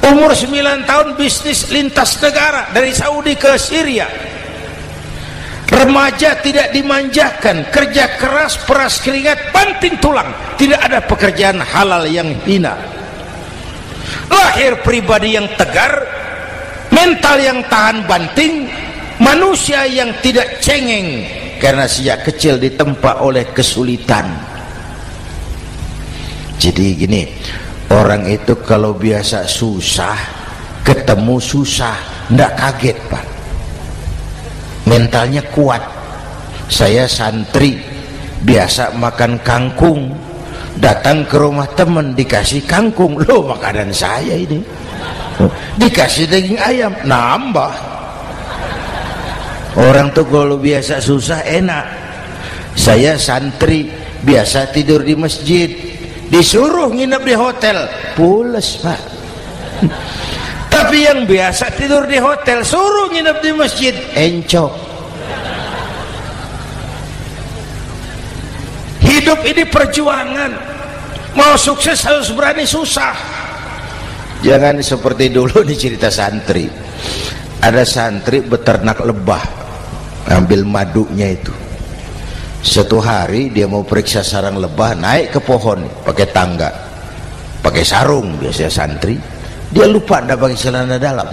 Umur 9 tahun bisnis lintas negara dari Saudi ke Syria. Remaja tidak dimanjakan, kerja keras, peras keringat, banting tulang, tidak ada pekerjaan halal yang hina. Lahir pribadi yang tegar, mental yang tahan banting, manusia yang tidak cengeng karena sejak kecil ditempa oleh kesulitan. Jadi gini, orang itu kalau biasa susah, ketemu susah, ndak kaget, Pak. Mentalnya kuat. Saya santri biasa makan kangkung, datang ke rumah teman dikasih kangkung, loh makanan saya ini, dikasih daging ayam, nambah. Orang tuh kalau biasa susah enak. Saya santri biasa tidur di masjid, disuruh nginep di hotel, pules, Pak. Tapi yang biasa tidur di hotel suruh nginep di masjid, encok. Hidup ini perjuangan. Mau sukses harus berani susah. Jangan seperti dulu nih cerita santri. Ada santri beternak lebah, ambil madunya itu. Satu hari dia mau periksa sarang lebah, naik ke pohon pakai tangga, pakai sarung biasanya santri. Dia lupa tidak pakai celana dalam,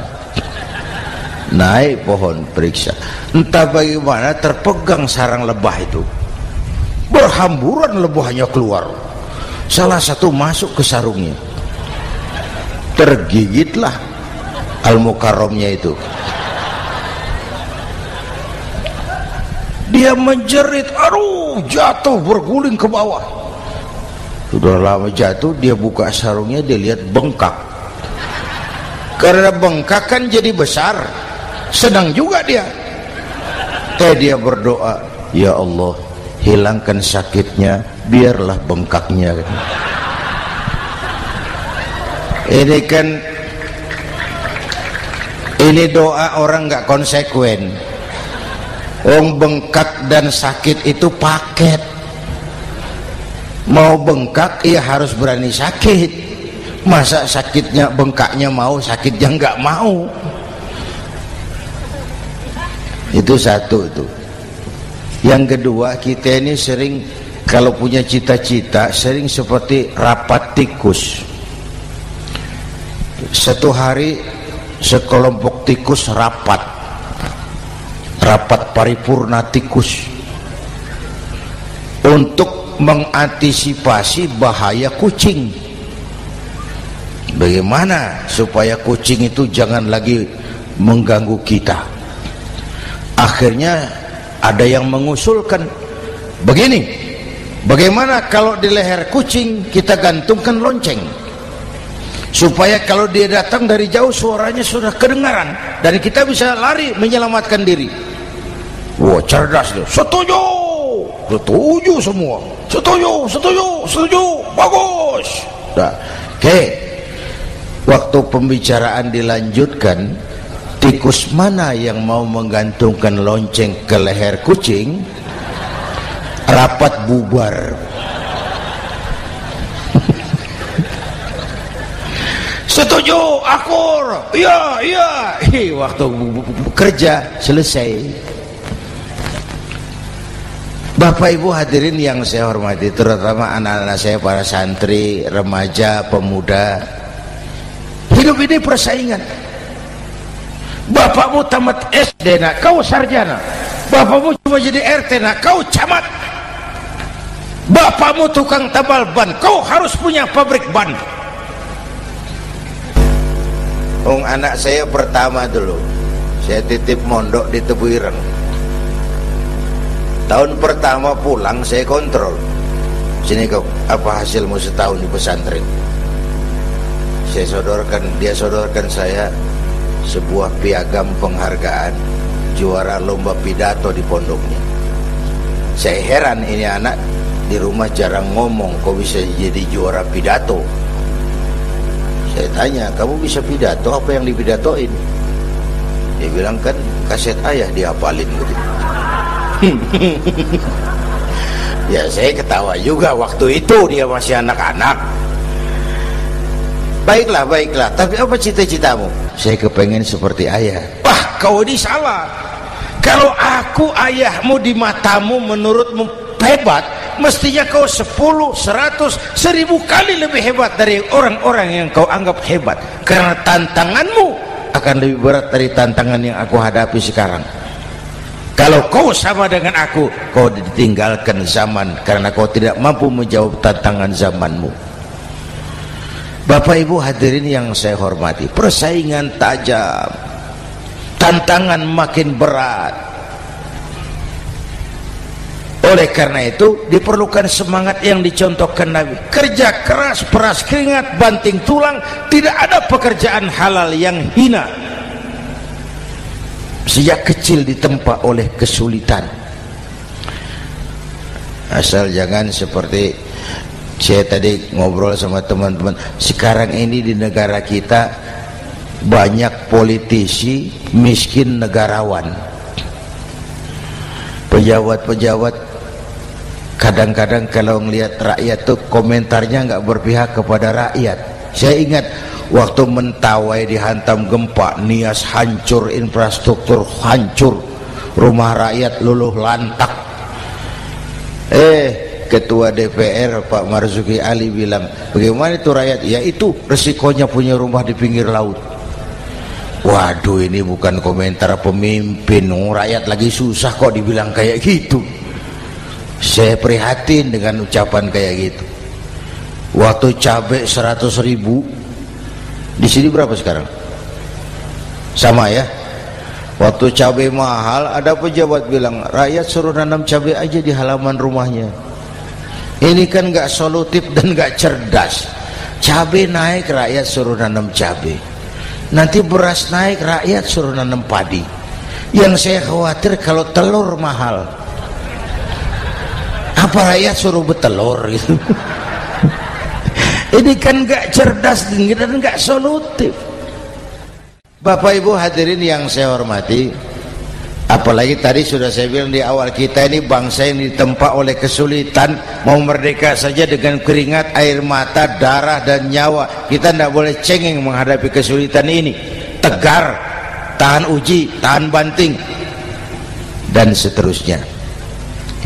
naik pohon periksa, entah bagaimana terpegang sarang lebah itu, berhamburan lebahnya keluar, salah satu masuk ke sarungnya, tergigitlah Al-Mukarramnya itu. Dia menjerit, aduh, jatuh berguling ke bawah. Sudah lama jatuh, dia buka sarungnya, dia lihat bengkak. Karena bengkak kan jadi besar, senang juga dia. Dia berdoa, ya Allah, hilangkan sakitnya, biarlah bengkaknya. Ini kan, ini doa orang nggak konsekuen. Bengkak dan sakit itu paket. Mau bengkak ya harus berani sakit. Masa sakitnya bengkaknya mau, sakitnya nggak mau. Itu satu itu. Yang kedua, kita ini sering kalau punya cita-cita sering seperti rapat tikus. Satu hari sekelompok tikus rapat paripurna tikus untuk mengantisipasi bahaya kucing. Bagaimana supaya kucing itu jangan lagi mengganggu kita? Akhirnya ada yang mengusulkan begini, bagaimana kalau di leher kucing kita gantungkan lonceng, supaya kalau dia datang dari jauh suaranya sudah kedengaran dan kita bisa lari menyelamatkan diri. Wah, cerdas dia. Setuju, setuju semua. Setuju, setuju, setuju. Bagus. Nah, oke. Waktu pembicaraan dilanjutkan, tikus mana yang mau menggantungkan lonceng ke leher kucing? Rapat bubar. Setuju, akur. Iya, iya. Waktu kerja selesai. Bapak Ibu hadirin yang saya hormati, terutama anak-anak saya, para santri, remaja, pemuda. Hidup ini persaingan. Bapakmu tamat SD, nak, kau sarjana. Bapakmu cuma jadi RT, nak, kau camat. Bapakmu tukang tambal ban, kau harus punya pabrik ban. Anak saya pertama dulu, saya titip mondok di Tebuireng. Tahun pertama pulang saya kontrol, sini kau, apa hasilmu setahun di pesantren? dia sodorkan saya sebuah piagam penghargaan juara lomba pidato di pondoknya. Saya heran, ini anak di rumah jarang ngomong, kok bisa jadi juara pidato? Saya tanya, kamu bisa pidato, apa yang dipidatoin? Dia bilang, kan kaset ayah dihafalin gitu. Ya saya ketawa juga, waktu itu dia masih anak-anak. Baiklah, tapi apa cita-citamu? Saya kepengen seperti ayah. Wah, kau ini salah. Kalau aku ayahmu di matamu, menurutmu hebat, mestinya kau 10, 100, 1000 kali lebih hebat dari orang-orang yang kau anggap hebat. Karena tantanganmu akan lebih berat dari tantangan yang aku hadapi sekarang. Kalau kau sama dengan aku, kau ditinggalkan zaman karena kau tidak mampu menjawab tantangan zamanmu. Bapak Ibu hadirin yang saya hormati, persaingan tajam, tantangan makin berat. Oleh karena itu diperlukan semangat yang dicontohkan Nabi. Kerja keras, peras keringat, banting tulang. Tidak ada pekerjaan halal yang hina. Sejak kecil ditempa oleh kesulitan. Asal jangan seperti saya tadi ngobrol sama teman-teman, sekarang ini di negara kita banyak politisi miskin negarawan. Pejabat-pejabat kadang-kadang kalau ngelihat rakyat tuh komentarnya nggak berpihak kepada rakyat. Saya ingat waktu Mentawai dihantam gempa, Nias hancur, infrastruktur hancur, rumah rakyat luluh lantak. Ketua DPR Pak Marzuki Ali bilang, bagaimana itu rakyat? Ya itu resikonya punya rumah di pinggir laut. Waduh, ini bukan komentar pemimpin, rakyat lagi susah kok dibilang kayak gitu. Saya prihatin dengan ucapan kayak gitu. Waktu cabai 100.000, di sini berapa sekarang? Sama ya. Waktu cabai mahal, ada pejabat bilang, rakyat suruh nanam cabai aja di halaman rumahnya. Ini kan gak solutif dan gak cerdas. Cabai naik, rakyat suruh nanam cabai. Nanti beras naik, rakyat suruh nanam padi. Yang saya khawatir kalau telur mahal, apa rakyat suruh betelur gitu? Ini kan gak cerdas dan gak solutif. Bapak Ibu hadirin yang saya hormati, apalagi tadi sudah saya bilang di awal, kita ini bangsa yang ditempa oleh kesulitan. Mau merdeka saja dengan keringat, air mata, darah dan nyawa. Kita tidak boleh cengeng menghadapi kesulitan ini. Tegar, tahan uji, tahan banting, dan seterusnya.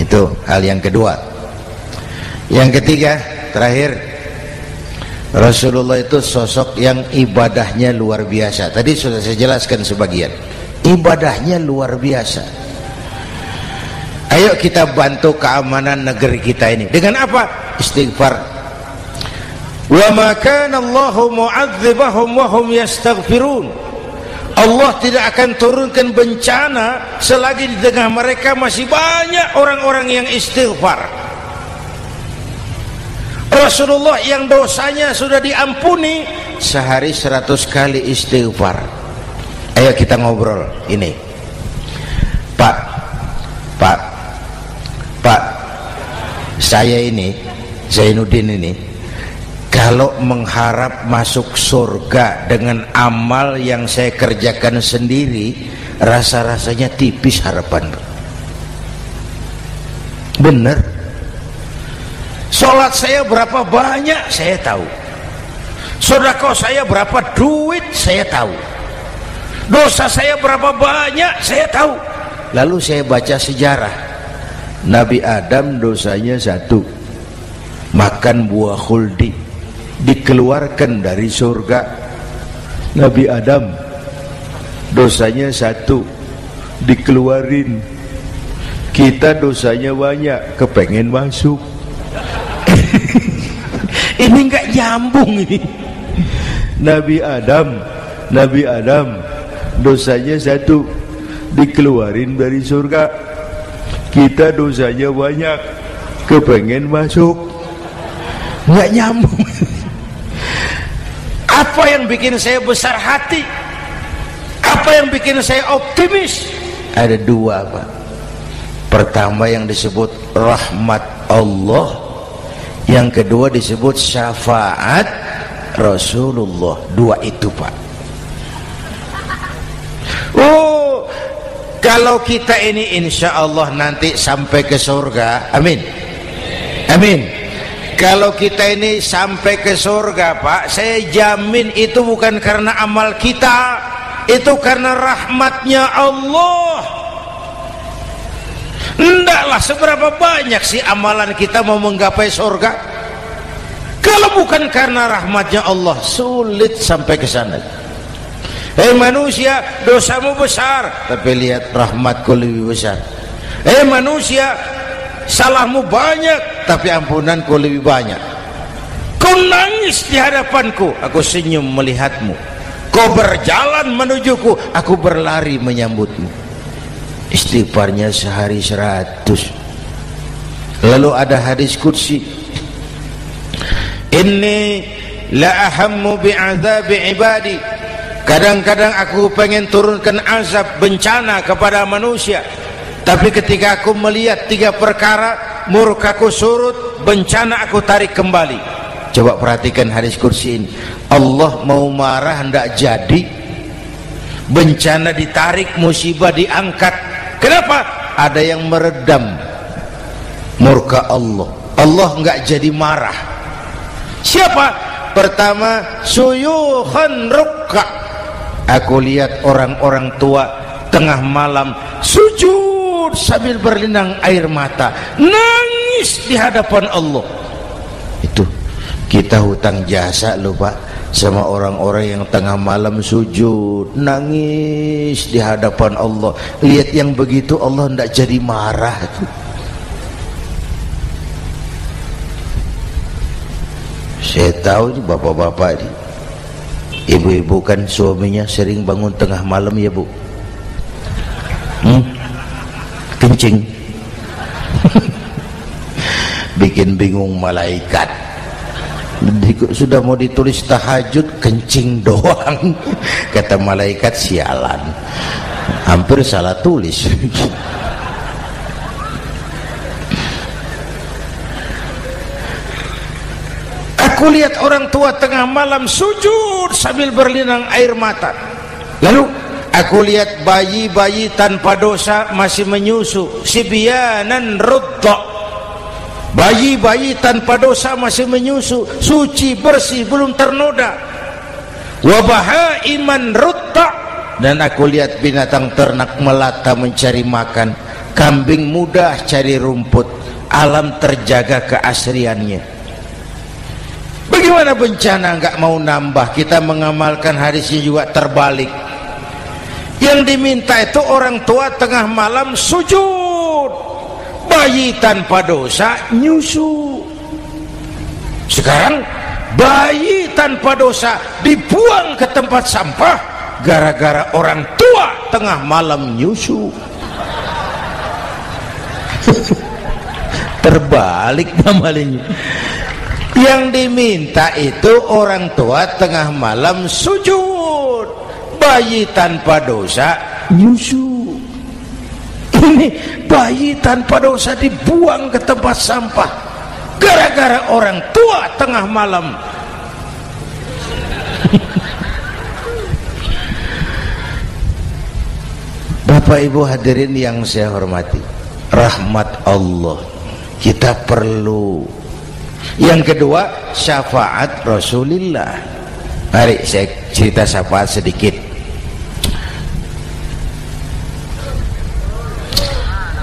Itu hal yang kedua. Yang ketiga, terakhir, Rasulullah itu sosok yang ibadahnya luar biasa. Tadi sudah saya jelaskan sebagian. Ibadahnya luar biasa. Ayo kita bantu keamanan negeri kita ini. Dengan apa? Istighfar. Wa ma kana Allahu mu'adzibahum wa hum yastaghfirun. Allah tidak akan turunkan bencana selagi di tengah mereka masih banyak orang-orang yang istighfar. Rasulullah yang dosanya sudah diampuni sehari 100 kali istighfar. Ayo kita ngobrol ini. Pak, saya ini Zainuddin ini, kalau mengharap masuk surga dengan amal yang saya kerjakan sendiri, rasa-rasanya tipis harapan. Bener. Sholat saya berapa banyak saya tahu, sedekah saya berapa duit saya tahu, dosa saya berapa banyak saya tahu. Lalu saya baca sejarah, Nabi Adam dosanya 1, makan buah khuldi, dikeluarkan dari surga. Nabi Adam dosanya 1, dikeluarin. Kita dosanya banyak, kepengen masuk. Ini enggak nyambung ini. Nabi Adam dosanya 1, dikeluarin dari surga. Kita dosanya banyak, kepengen masuk. Enggak nyambung. Apa yang bikin saya besar hati? Apa yang bikin saya optimis? Ada dua, Pak. Pertama yang disebut rahmat Allah, yang kedua disebut syafaat Rasulullah. Dua itu, Pak. Oh, kalau kita ini insya Allah nanti sampai ke surga, amin, amin. Kalau kita ini sampai ke surga, Pak, saya jamin itu bukan karena amal kita, itu karena rahmatnya Allah. Ndaklah seberapa banyak sih amalan kita mau menggapai surga. Kalau bukan karena rahmatnya Allah, sulit sampai ke sana. Hei manusia, dosamu besar, tapi lihat rahmatku lebih besar. Hei manusia, salahmu banyak, tapi ampunanku lebih banyak. Kau nangis di hadapanku, aku senyum melihatmu. Kau berjalan menujuku, aku berlari menyambutmu. Istighfarnya sehari 100. Lalu ada hadis qudsi, inni la ahammu bi'adzabi ibadi. Kadang-kadang aku pengen turunkan azab bencana kepada manusia, tapi ketika aku melihat 3 perkara, murkaku surut, bencana aku tarik kembali. Coba perhatikan hadis kursi ini. Allah mau marah hendak jadi, bencana ditarik, musibah diangkat. Kenapa? Ada yang meredam murka Allah. Allah enggak jadi marah. Siapa? Pertama, suyukhan rukka. Aku lihat orang-orang tua tengah malam sujud sambil berlinang air mata, nangis di hadapan Allah. Itu kita hutang jasa loh, Pak, sama orang-orang yang tengah malam sujud nangis di hadapan Allah. Lihat yang begitu Allah tidak jadi marah. Saya tahu ini bapak-bapak ini, ibu-ibu kan suaminya sering bangun tengah malam ya, Bu. Kencing. Bikin bingung malaikat. Sudah mau ditulis tahajud, kencing doang. Kata malaikat, sialan, hampir salah tulis. Aku lihat orang tua tengah malam sujud sambil berlinang air mata. Lalu aku lihat bayi-bayi tanpa dosa masih menyusu, sibyanan rudda. Bayi-bayi tanpa dosa masih menyusu, suci bersih, belum ternoda. Wa bahaiman rudda. Dan aku lihat binatang ternak melata mencari makan, kambing mudah cari rumput, alam terjaga keasriannya. Bagaimana bencana enggak mau nambah? Kita mengamalkan hadisnya juga terbalik. Yang diminta itu orang tua tengah malam sujud, bayi tanpa dosa nyusu. Sekarang bayi tanpa dosa dibuang ke tempat sampah gara-gara orang tua tengah malam nyusu. Terbalik namanya. Yang diminta itu orang tua tengah malam sujud, bayi tanpa dosa nyusu. Ini bayi tanpa dosa dibuang ke tempat sampah gara-gara orang tua tengah malam. Bapak Ibu hadirin yang saya hormati, rahmat Allah kita perlu. Yang kedua, syafaat Rasulullah. Mari saya cerita syafaat sedikit.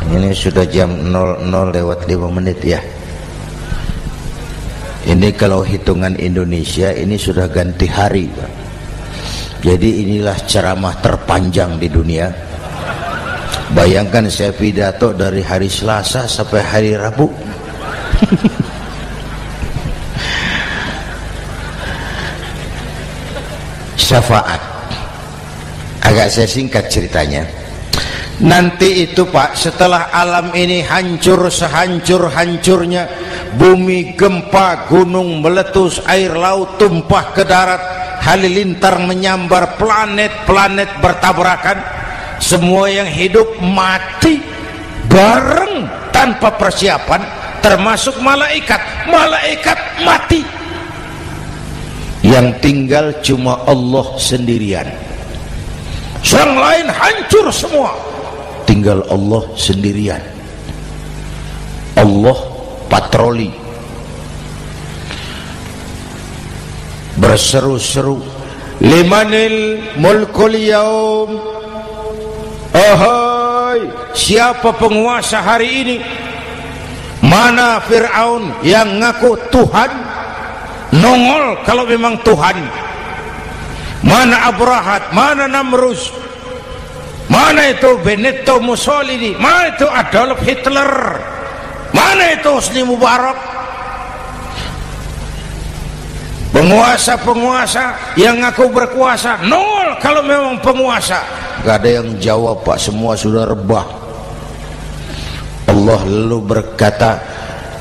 Ini sudah jam 00:05 ya. Ini kalau hitungan Indonesia ini sudah ganti hari, Pak. Jadi inilah ceramah terpanjang di dunia. Bayangkan saya pidato dari hari Selasa sampai hari Rabu. Syafaat, agak saya singkat ceritanya. Nanti itu, Pak, setelah alam ini hancur sehancur-hancurnya, bumi gempa, gunung meletus, air laut tumpah ke darat, halilintar menyambar, planet-planet bertabrakan, semua yang hidup mati bareng tanpa persiapan, termasuk malaikat. Malaikat mati, yang tinggal cuma Allah sendirian. Yang lain hancur semua, tinggal Allah sendirian. Allah patroli, berseru-seru, limanil mulkul yaum, ahai, siapa penguasa hari ini? Mana Fir'aun yang ngaku Tuhan? Nongol kalau memang Tuhan. Mana Abrahat? Mana Namrus? Mana itu Benito Mussolini? Mana itu Adolf Hitler? Mana itu Hosni Mubarak? Penguasa-penguasa yang ngaku berkuasa, nol kalau memang penguasa. Gak ada yang jawab, Pak, semua sudah rebah. Allah lalu berkata,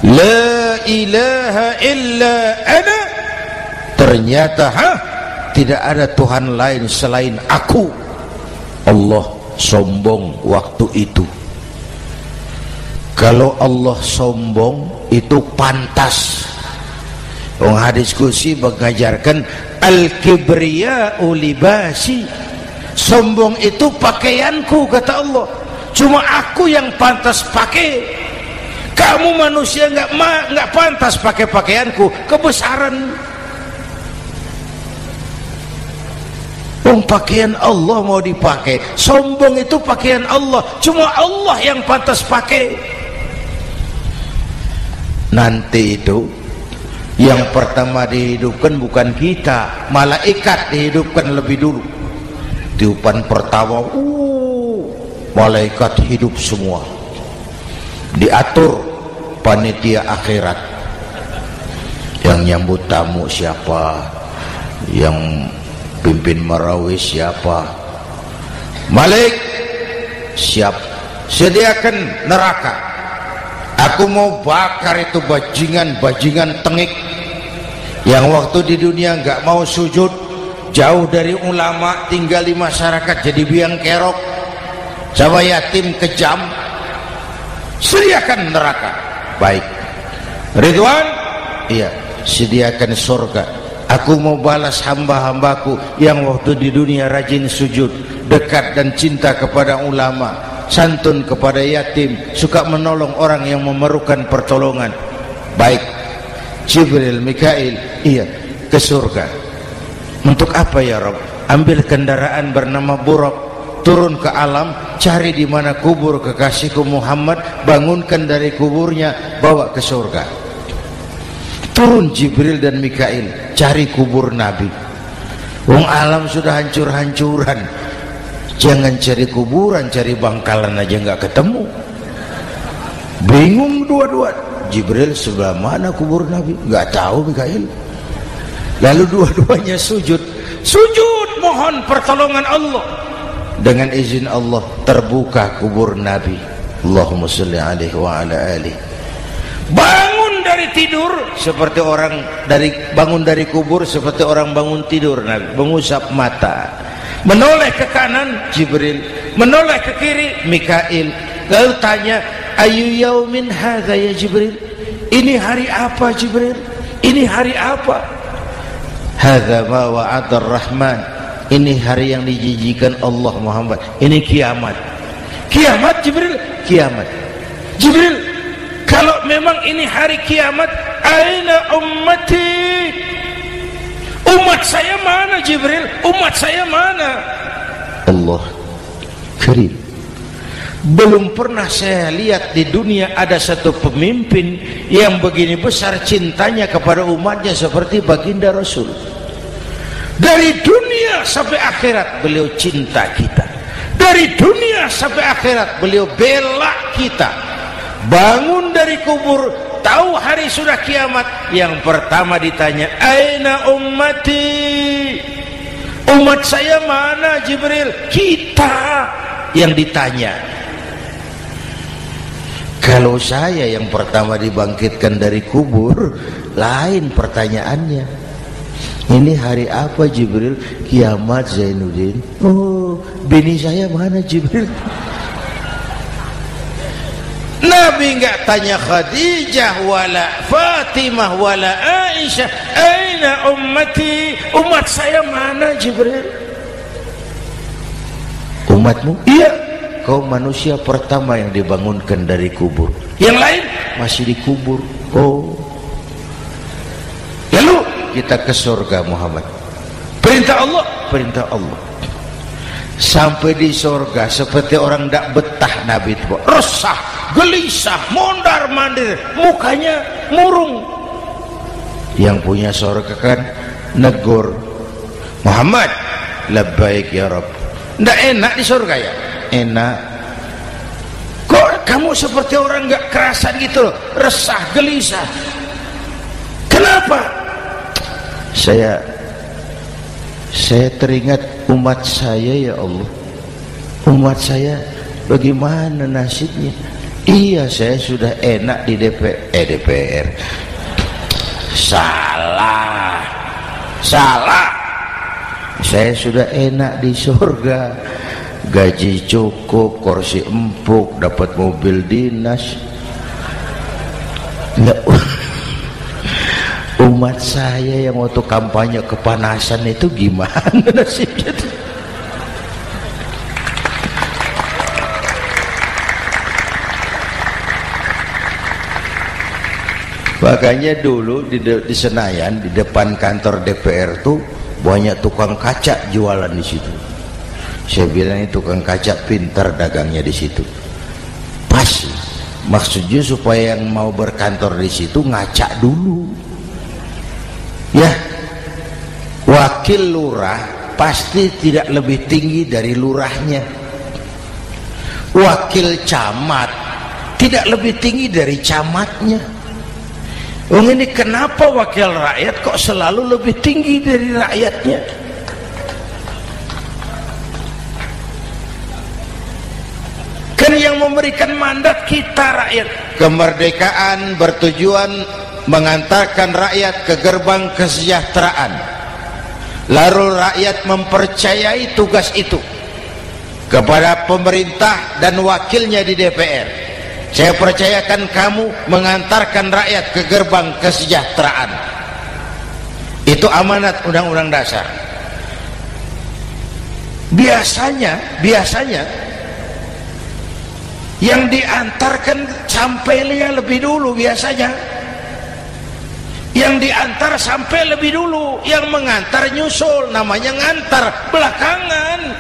la ilaha illa ana. Ternyata tidak ada Tuhan lain selain aku. Allah sombong waktu itu. Kalau Allah sombong itu pantas. Hadis qudsi mengajarkan al-kibriya'u libasi, sombong itu pakaianku, kata Allah. Cuma aku yang pantas pakai. Kamu manusia nggak pantas pakai pakaianku, kebesaran. Pakaian Allah mau dipakai, sombong itu pakaian Allah, cuma Allah yang pantas pakai. Nanti itu yang pertama dihidupkan bukan kita, malaikat dihidupkan lebih dulu. Tiupan pertama, malaikat hidup semua. Diatur panitia akhirat. Yang nyambut tamu siapa, yang pimpin marawis siapa. Malik siap, sediakan neraka. Aku mau bakar itu bajingan tengik yang waktu di dunia nggak mau sujud, jauh dari ulama, tinggal di masyarakat jadi biang kerok, sama yatim kejam. Sediakan neraka. Baik. Ridwan, iya, sediakan surga. Aku mau balas hamba-hambaku yang waktu di dunia rajin sujud, dekat dan cinta kepada ulama, santun kepada yatim, suka menolong orang yang memerlukan pertolongan. Baik. Jibril, Mikail, iya, ke surga. Untuk apa ya Rabb? Ambil kendaraan bernama Buraq, turun ke alam, cari di mana kubur kekasihku Muhammad, bangunkan dari kuburnya, bawa ke surga. Turun Jibril dan Mikail, cari kubur Nabi. Wong alam sudah hancur-hancuran, jangan cari kuburan, cari bangkalan aja nggak ketemu. Bingung dua-dua. Jibril, sebelah mana kubur Nabi? Nggak tahu Mikail. Lalu dua-duanya sujud mohon pertolongan Allah. Dengan izin Allah terbuka kubur Nabi. Allahumma sholli alaihi wa ala alihi. Bangun dari tidur seperti orang bangun dari kubur seperti orang bangun tidur. Nabi mengusap mata, menoleh ke kanan Jibril, menoleh ke kiri Mikail. Lalu tanya, ayu yaumin hadza ya Jibril? Ini hari apa Jibril? Ini hari apa? Hadza ma wa'ada ar-Rahman. Ini hari yang dijanjikan Allah Muhammad. Ini kiamat. Kiamat Jibril? Kiamat. Jibril, kalau memang ini hari kiamat, aina ummati? Umat saya mana Jibril? Umat saya mana? Allah Karim. Belum pernah saya lihat di dunia ada satu pemimpin yang begini besar cintanya kepada umatnya seperti baginda Rasul. Dari dunia sampai akhirat beliau cinta kita. Dari dunia sampai akhirat beliau bela kita. Bangun dari kubur, tahu hari sudah kiamat, yang pertama ditanya, aina ummati? Umat saya mana Jibril? Kita yang ditanya. Kalau saya yang pertama dibangkitkan dari kubur, lain pertanyaannya. Ini hari apa Jibril? Kiamat Zainuddin. Oh, bini saya mana Jibril? Nabi enggak tanya Khadijah wala Fatimah wala Aisyah, aina ummati, umat saya mana Jibril? Umatmu? Iya, kau manusia pertama yang dibangunkan dari kubur, yang lain masih dikubur. Oh, lalu kita ke surga Muhammad. Perintah Allah, perintah Allah. Sampai di surga seperti orang tidak betah Nabi itu, resah, gelisah, mondar mandir, mukanya murung. Yang punya surga kan negur, Muhammad, labbaik ya Rabb. Tidak enak di surga ya? Enak. Kok kamu seperti orang nggak kerasan gitu loh, resah, gelisah. Kenapa? Saya teringat umat saya ya Allah. Umat saya bagaimana nasibnya? Iya, saya sudah enak di DPR. Salah. Saya sudah enak di surga, gaji cukup, kursi empuk, dapat mobil dinas. Nggak. Umat saya yang waktu kampanye kepanasan itu gimana nasibnya itu? Makanya dulu di Senayan, di depan kantor DPR tuh banyak tukang kaca jualan di situ. Saya bilang ini tukang kaca pintar dagangnya di situ. Pas, maksudnya supaya yang mau berkantor di situ ngaca dulu. Ya, wakil lurah pasti tidak lebih tinggi dari lurahnya. Wakil camat tidak lebih tinggi dari camatnya. Oh, ini kenapa wakil rakyat kok selalu lebih tinggi dari rakyatnya? Kan yang memberikan mandat kita rakyat. Kemerdekaan bertujuan mengantarkan rakyat ke gerbang kesejahteraan, lalu rakyat mempercayai tugas itu kepada pemerintah dan wakilnya di DPR. Saya percayakan kamu mengantarkan rakyat ke gerbang kesejahteraan. Itu amanat Undang-Undang Dasar. Biasanya yang diantarkan sampainya lebih dulu biasanya. Yang diantar sampai lebih dulu, yang mengantar nyusul, namanya ngantar belakangan.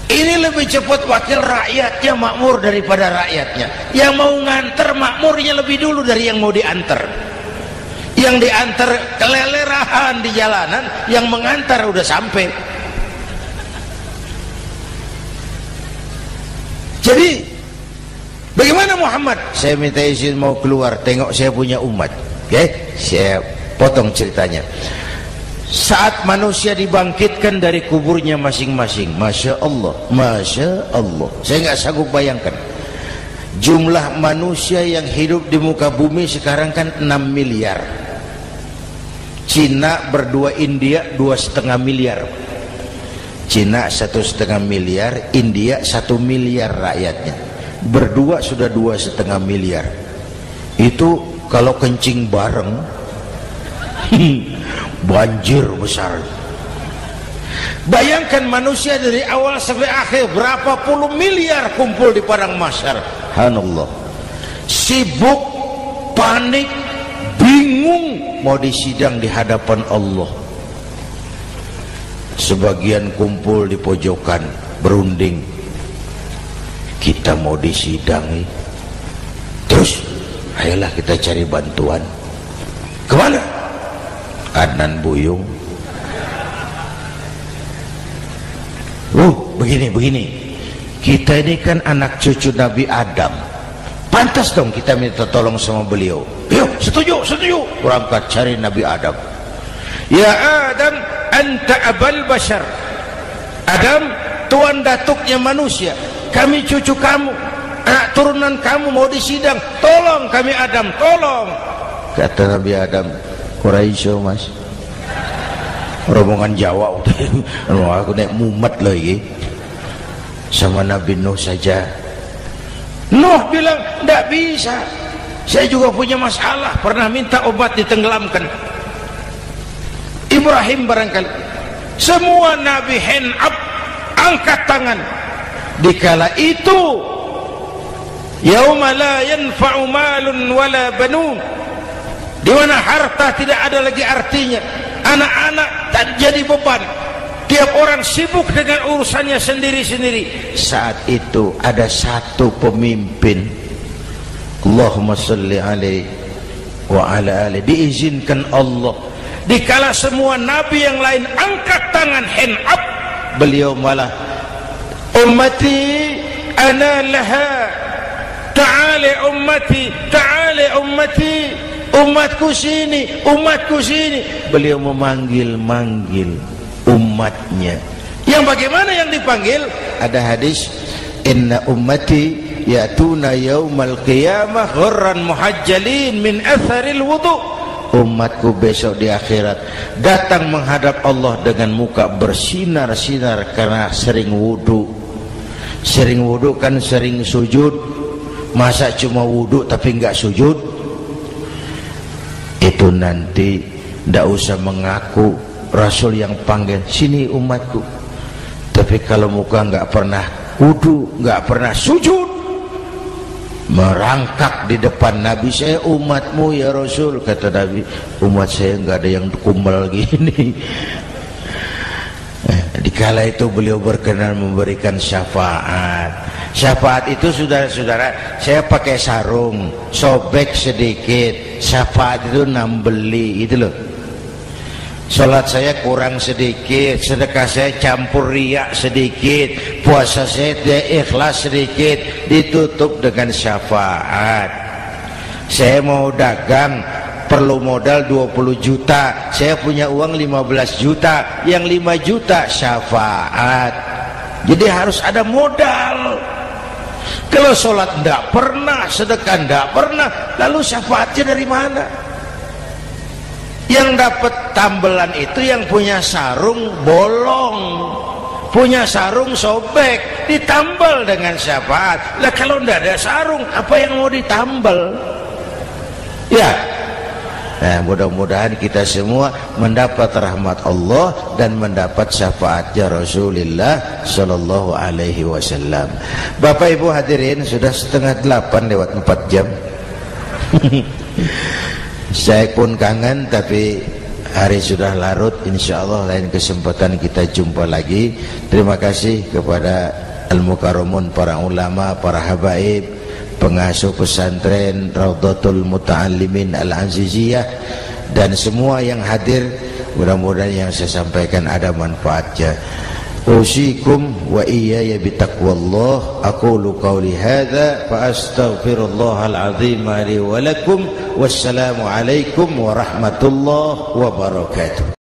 Ini lebih cepat wakil rakyatnya makmur daripada rakyatnya. Yang mau ngantar makmurnya lebih dulu dari yang mau diantar. Yang diantar kelelerahan di jalanan, yang mengantar udah sampai. Jadi bagaimana Muhammad? Saya minta izin mau keluar, tengok saya punya umat. Oke, saya potong ceritanya. Saat manusia dibangkitkan dari kuburnya masing-masing, Masya Allah, Masya Allah, saya nggak sanggup bayangkan jumlah manusia yang hidup di muka bumi sekarang kan 6 miliar. Cina berdua, India 2,5 miliar. Cina 1,5 miliar, India 1 miliar rakyatnya. Berdua sudah 2,5 miliar. Itu kalau kencing bareng banjir besar. Bayangkan manusia dari awal sampai akhir berapa puluh miliar kumpul di padang mahsyar. Subhanallah. Sibuk, panik, bingung mau disidang di hadapan Allah. Sebagian kumpul di pojokan berunding, kita mau disidangi. Terus ayolah kita cari bantuan. Kemana? Adnan Buyung. Begini. Kita ini kan anak cucu Nabi Adam. Pantas dong kita minta tolong sama beliau. Yuk, setuju. Berangkat cari Nabi Adam. Ya Adam, anta abal bashar. Adam, tuan datuknya manusia. Kami cucu kamu, anak turunan kamu mau disidang. Tolong kami Adam, tolong. Kata Nabi Adam, Quraisy mas, rombongan Jawa aku naik mumet lagi sama Nabi Nuh saja. Nuh bilang tidak bisa, saya juga punya masalah, pernah minta obat ditenggelamkan. Ibrahim barangkali, semua Nabi hand up, angkat tangan. Dikala itu yauma la yanfa'u malun wala banun, di mana harta tidak ada lagi artinya, anak-anak tak jadi beban, tiap orang sibuk dengan urusannya sendiri-sendiri. Saat itu ada satu pemimpin, Allahumma salli alaihi wa ala alihi, diizinkan Allah. Dikala semua nabi yang lain angkat tangan hand up, beliau malah ummati ana laha, ta'ali ummati, ta'ali ummati, umatku sini, umatku sini. Beliau memanggil-manggil umatnya. Yang bagaimana yang dipanggil? Ada hadis, inna ummati ya'tuna yaumal qiyamah ghurran muhajjalin min atharil wudu. Umatku besok di akhirat datang menghadap Allah dengan muka bersinar-sinar karena sering wudu. Sering wudu kan sering sujud. Masa cuma wudu tapi enggak sujud? Itu nanti tidak usah mengaku Rasul yang panggil, sini umatku. Tapi kalau muka enggak pernah wudu, enggak pernah sujud, merangkak di depan Nabi, saya umatmu ya Rasul. Kata Nabi, umat saya enggak ada yang kumbal gini. Dikala itu beliau berkenan memberikan syafaat. Syafaat itu saudara-saudara, saya pakai sarung, sobek sedikit, syafaat itu nambeli itu loh. Salat saya kurang sedikit, sedekah saya campur riak sedikit, puasa saya tidak ikhlas sedikit, ditutup dengan syafaat. Saya mau dagang, perlu modal 20 juta, saya punya uang 15 juta, yang 5 juta syafaat. Jadi harus ada modal. Kalau sholat tidak pernah, sedekah tidak pernah, lalu syafaatnya dari mana? Yang dapat tambelan itu yang punya sarung bolong, punya sarung sobek, ditambal dengan syafaat. Lah kalau tidak ada sarung, apa yang mau ditambal? Ya. Nah, mudah-mudahan kita semua mendapat rahmat Allah dan mendapat syafaatnya Rasulullah Sallallahu Alaihi Wasallam. Bapak Ibu hadirin, sudah 7:30 lewat 4 jam. Saya pun kangen, tapi hari sudah larut. Insya Allah lain kesempatan kita jumpa lagi. Terima kasih kepada Al-Mukarramun, para ulama, para habaib, pengasuh pesantren Raudhatul Muta'allimin Al-Aziziyah, dan semua yang hadir. Mudah-mudahan yang saya sampaikan ada manfaatnya. Usikum wa iyaya bitaqwallah. Aqulu qawli hadza fa astaghfirullahal azim li wa lakum. Wassalamu alaikum warahmatullahi wabarakatuh.